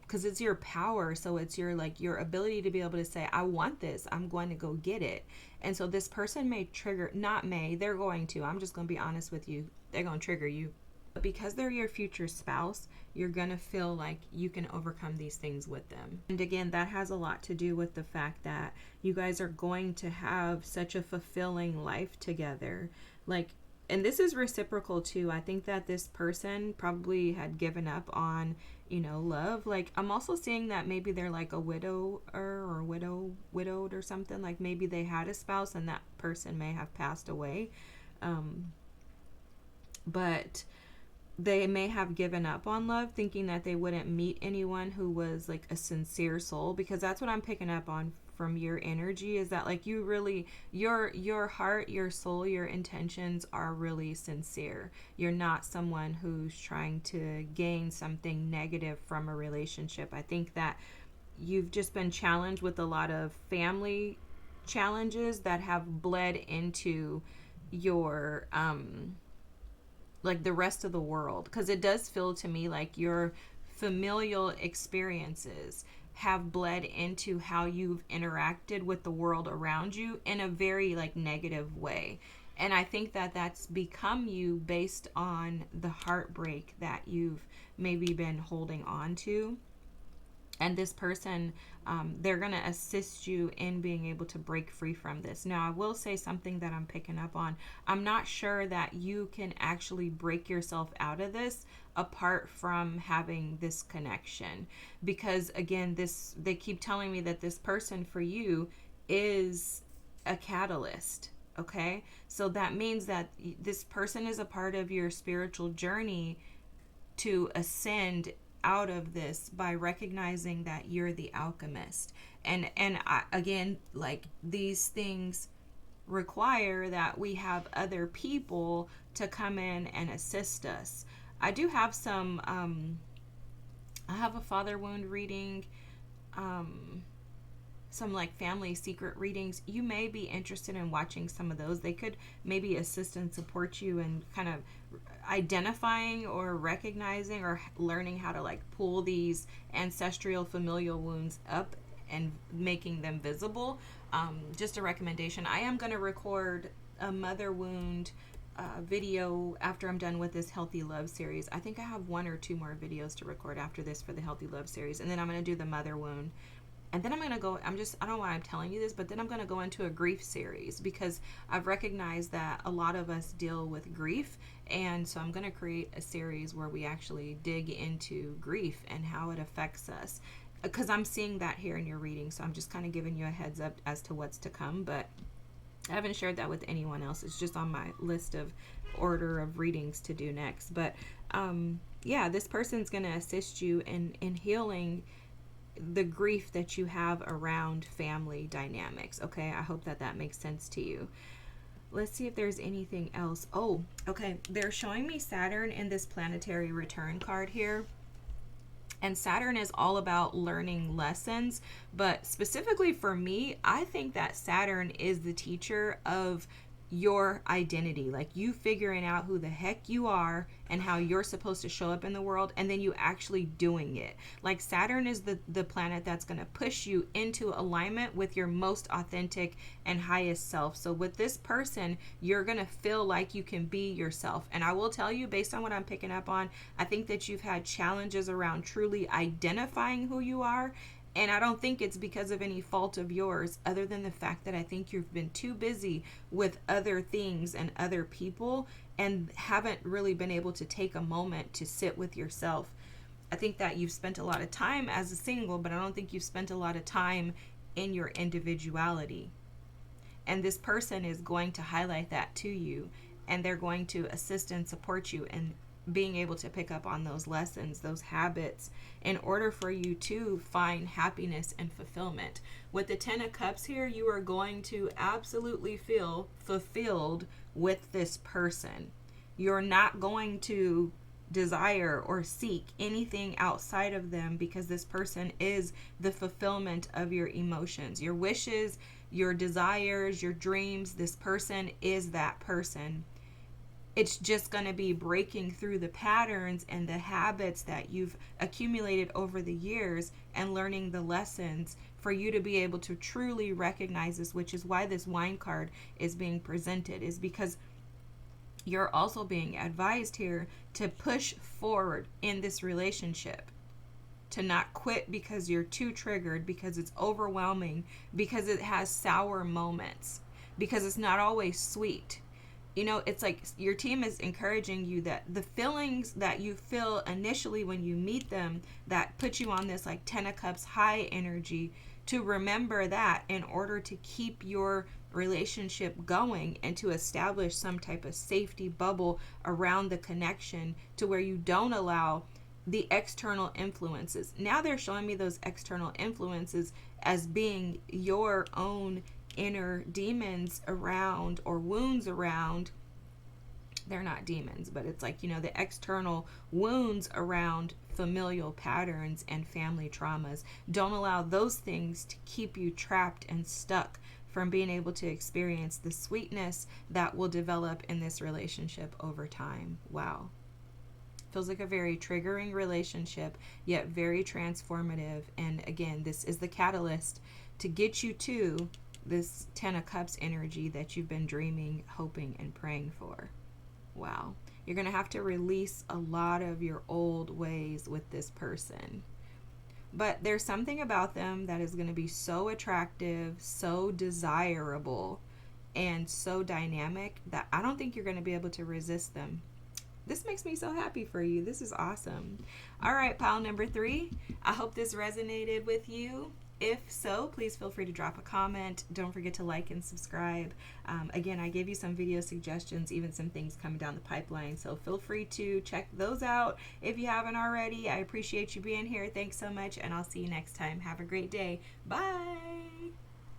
because it's your power. So it's your, like, your ability to be able to say, I want this, I'm going to go get it. And so this person may trigger, not may, they're going to, I'm just going to be honest with you, they're going to trigger you. But because they're your future spouse, you're going to feel like you can overcome these things with them. And again, that has a lot to do with the fact that you guys are going to have such a fulfilling life together. Like, and this is reciprocal too. I think that this person probably had given up on, you know, love. Like, I'm also seeing that maybe they're like a widower or widowed or something. Like maybe they had a spouse and that person may have passed away. But they may have given up on love, thinking that they wouldn't meet anyone who was like a sincere soul, because that's what I'm picking up on from your energy, is that like you really, your heart, your soul, your intentions are really sincere. You're not someone who's trying to gain something negative from a relationship. I think that you've just been challenged with a lot of family challenges that have bled into your like the rest of the world, because it does feel to me like your familial experiences have bled into how you've interacted with the world around you in a very like negative way. And I think that that's become you based on the heartbreak that you've maybe been holding on to. And this person, they're going to assist you in being able to break free from this. Now, I will say something that I'm picking up on. I'm not sure that you can actually break yourself out of this apart from having this connection. Because again, they keep telling me that this person for you is a catalyst. Okay? So that means that this person is a part of your spiritual journey to ascend out of this by recognizing that you're the alchemist. And again, like, these things require that we have other people to come in and assist us. I do have some I have a father wound reading, some like family secret readings. You may be interested in watching some of those. They could maybe assist and support you in kind of identifying or recognizing or learning how to like pull these ancestral familial wounds up and making them visible. Just a recommendation. I am going to record a mother wound video after I'm done with this Healthy Love series. I think I have 1 or 2 more videos to record after this for the Healthy Love series, and then I'm going to do the mother wound. And then I'm going to go, I don't know why I'm telling you this, but then I'm going to go into a grief series, because I've recognized that a lot of us deal with grief. And so I'm going to create a series where we actually dig into grief and how it affects us, because I'm seeing that here in your reading. So I'm just kind of giving you a heads up as to what's to come, but I haven't shared that with anyone else. It's just on my list of order of readings to do next. But yeah, this person's going to assist you in healing the grief that you have around family dynamics. Okay, I hope that makes sense to you. Let's see if there's anything else. Oh, okay, they're showing me Saturn in this planetary return card here. And Saturn is all about learning lessons, but specifically for me, I think that Saturn is the teacher of your identity, like you figuring out who the heck you are and how you're supposed to show up in the world, and then you actually doing it. Like, Saturn is the planet that's going to push you into alignment with your most authentic and highest self. So with this person, you're going to feel like you can be yourself. And I will tell you, based on what I'm picking up on, I think that you've had challenges around truly identifying who you are. And I don't think it's because of any fault of yours, other than the fact that I think you've been too busy with other things and other people and haven't really been able to take a moment to sit with yourself. I think that you've spent a lot of time as a single, but I don't think you've spent a lot of time in your individuality. And this person is going to highlight that to you, and they're going to assist and support you being able to pick up on those lessons, those habits, in order for you to find happiness and fulfillment. With the Ten of Cups here, you are going to absolutely feel fulfilled with this person. You're not going to desire or seek anything outside of them, because this person is the fulfillment of your emotions, your wishes, your desires, your dreams. This person is that person. It's just going to be breaking through the patterns and the habits that you've accumulated over the years and learning the lessons for you to be able to truly recognize this, which is why this wine card is being presented, is because you're also being advised here to push forward in this relationship, to not quit because you're too triggered, because it's overwhelming, because it has sour moments, because it's not always sweet. You know, it's like your team is encouraging you that the feelings that you feel initially when you meet them that put you on this like Ten of Cups high energy, to remember that in order to keep your relationship going and to establish some type of safety bubble around the connection, to where you don't allow the external influences. Now they're showing me those external influences as being your own inner demons around, or wounds around. They're not demons, but it's like, you know, the external wounds around familial patterns and family traumas. Don't allow those things to keep you trapped and stuck from being able to experience the sweetness that will develop in this relationship over time. Wow. Feels like a very triggering relationship, yet very transformative. And again, this is the catalyst to get you to this Ten of Cups energy that you've been dreaming, hoping, and praying for. Wow. You're going to have to release a lot of your old ways with this person. But there's something about them that is going to be so attractive, so desirable, and so dynamic that I don't think you're going to be able to resist them. This makes me so happy for you. This is awesome. All right, pile number 3. I hope this resonated with you. If so, please feel free to drop a comment. Don't forget to like and subscribe. Again, I gave you some video suggestions, even some things coming down the pipeline. So feel free to check those out if you haven't already. I appreciate you being here. Thanks so much, and I'll see you next time. Have a great day. Bye.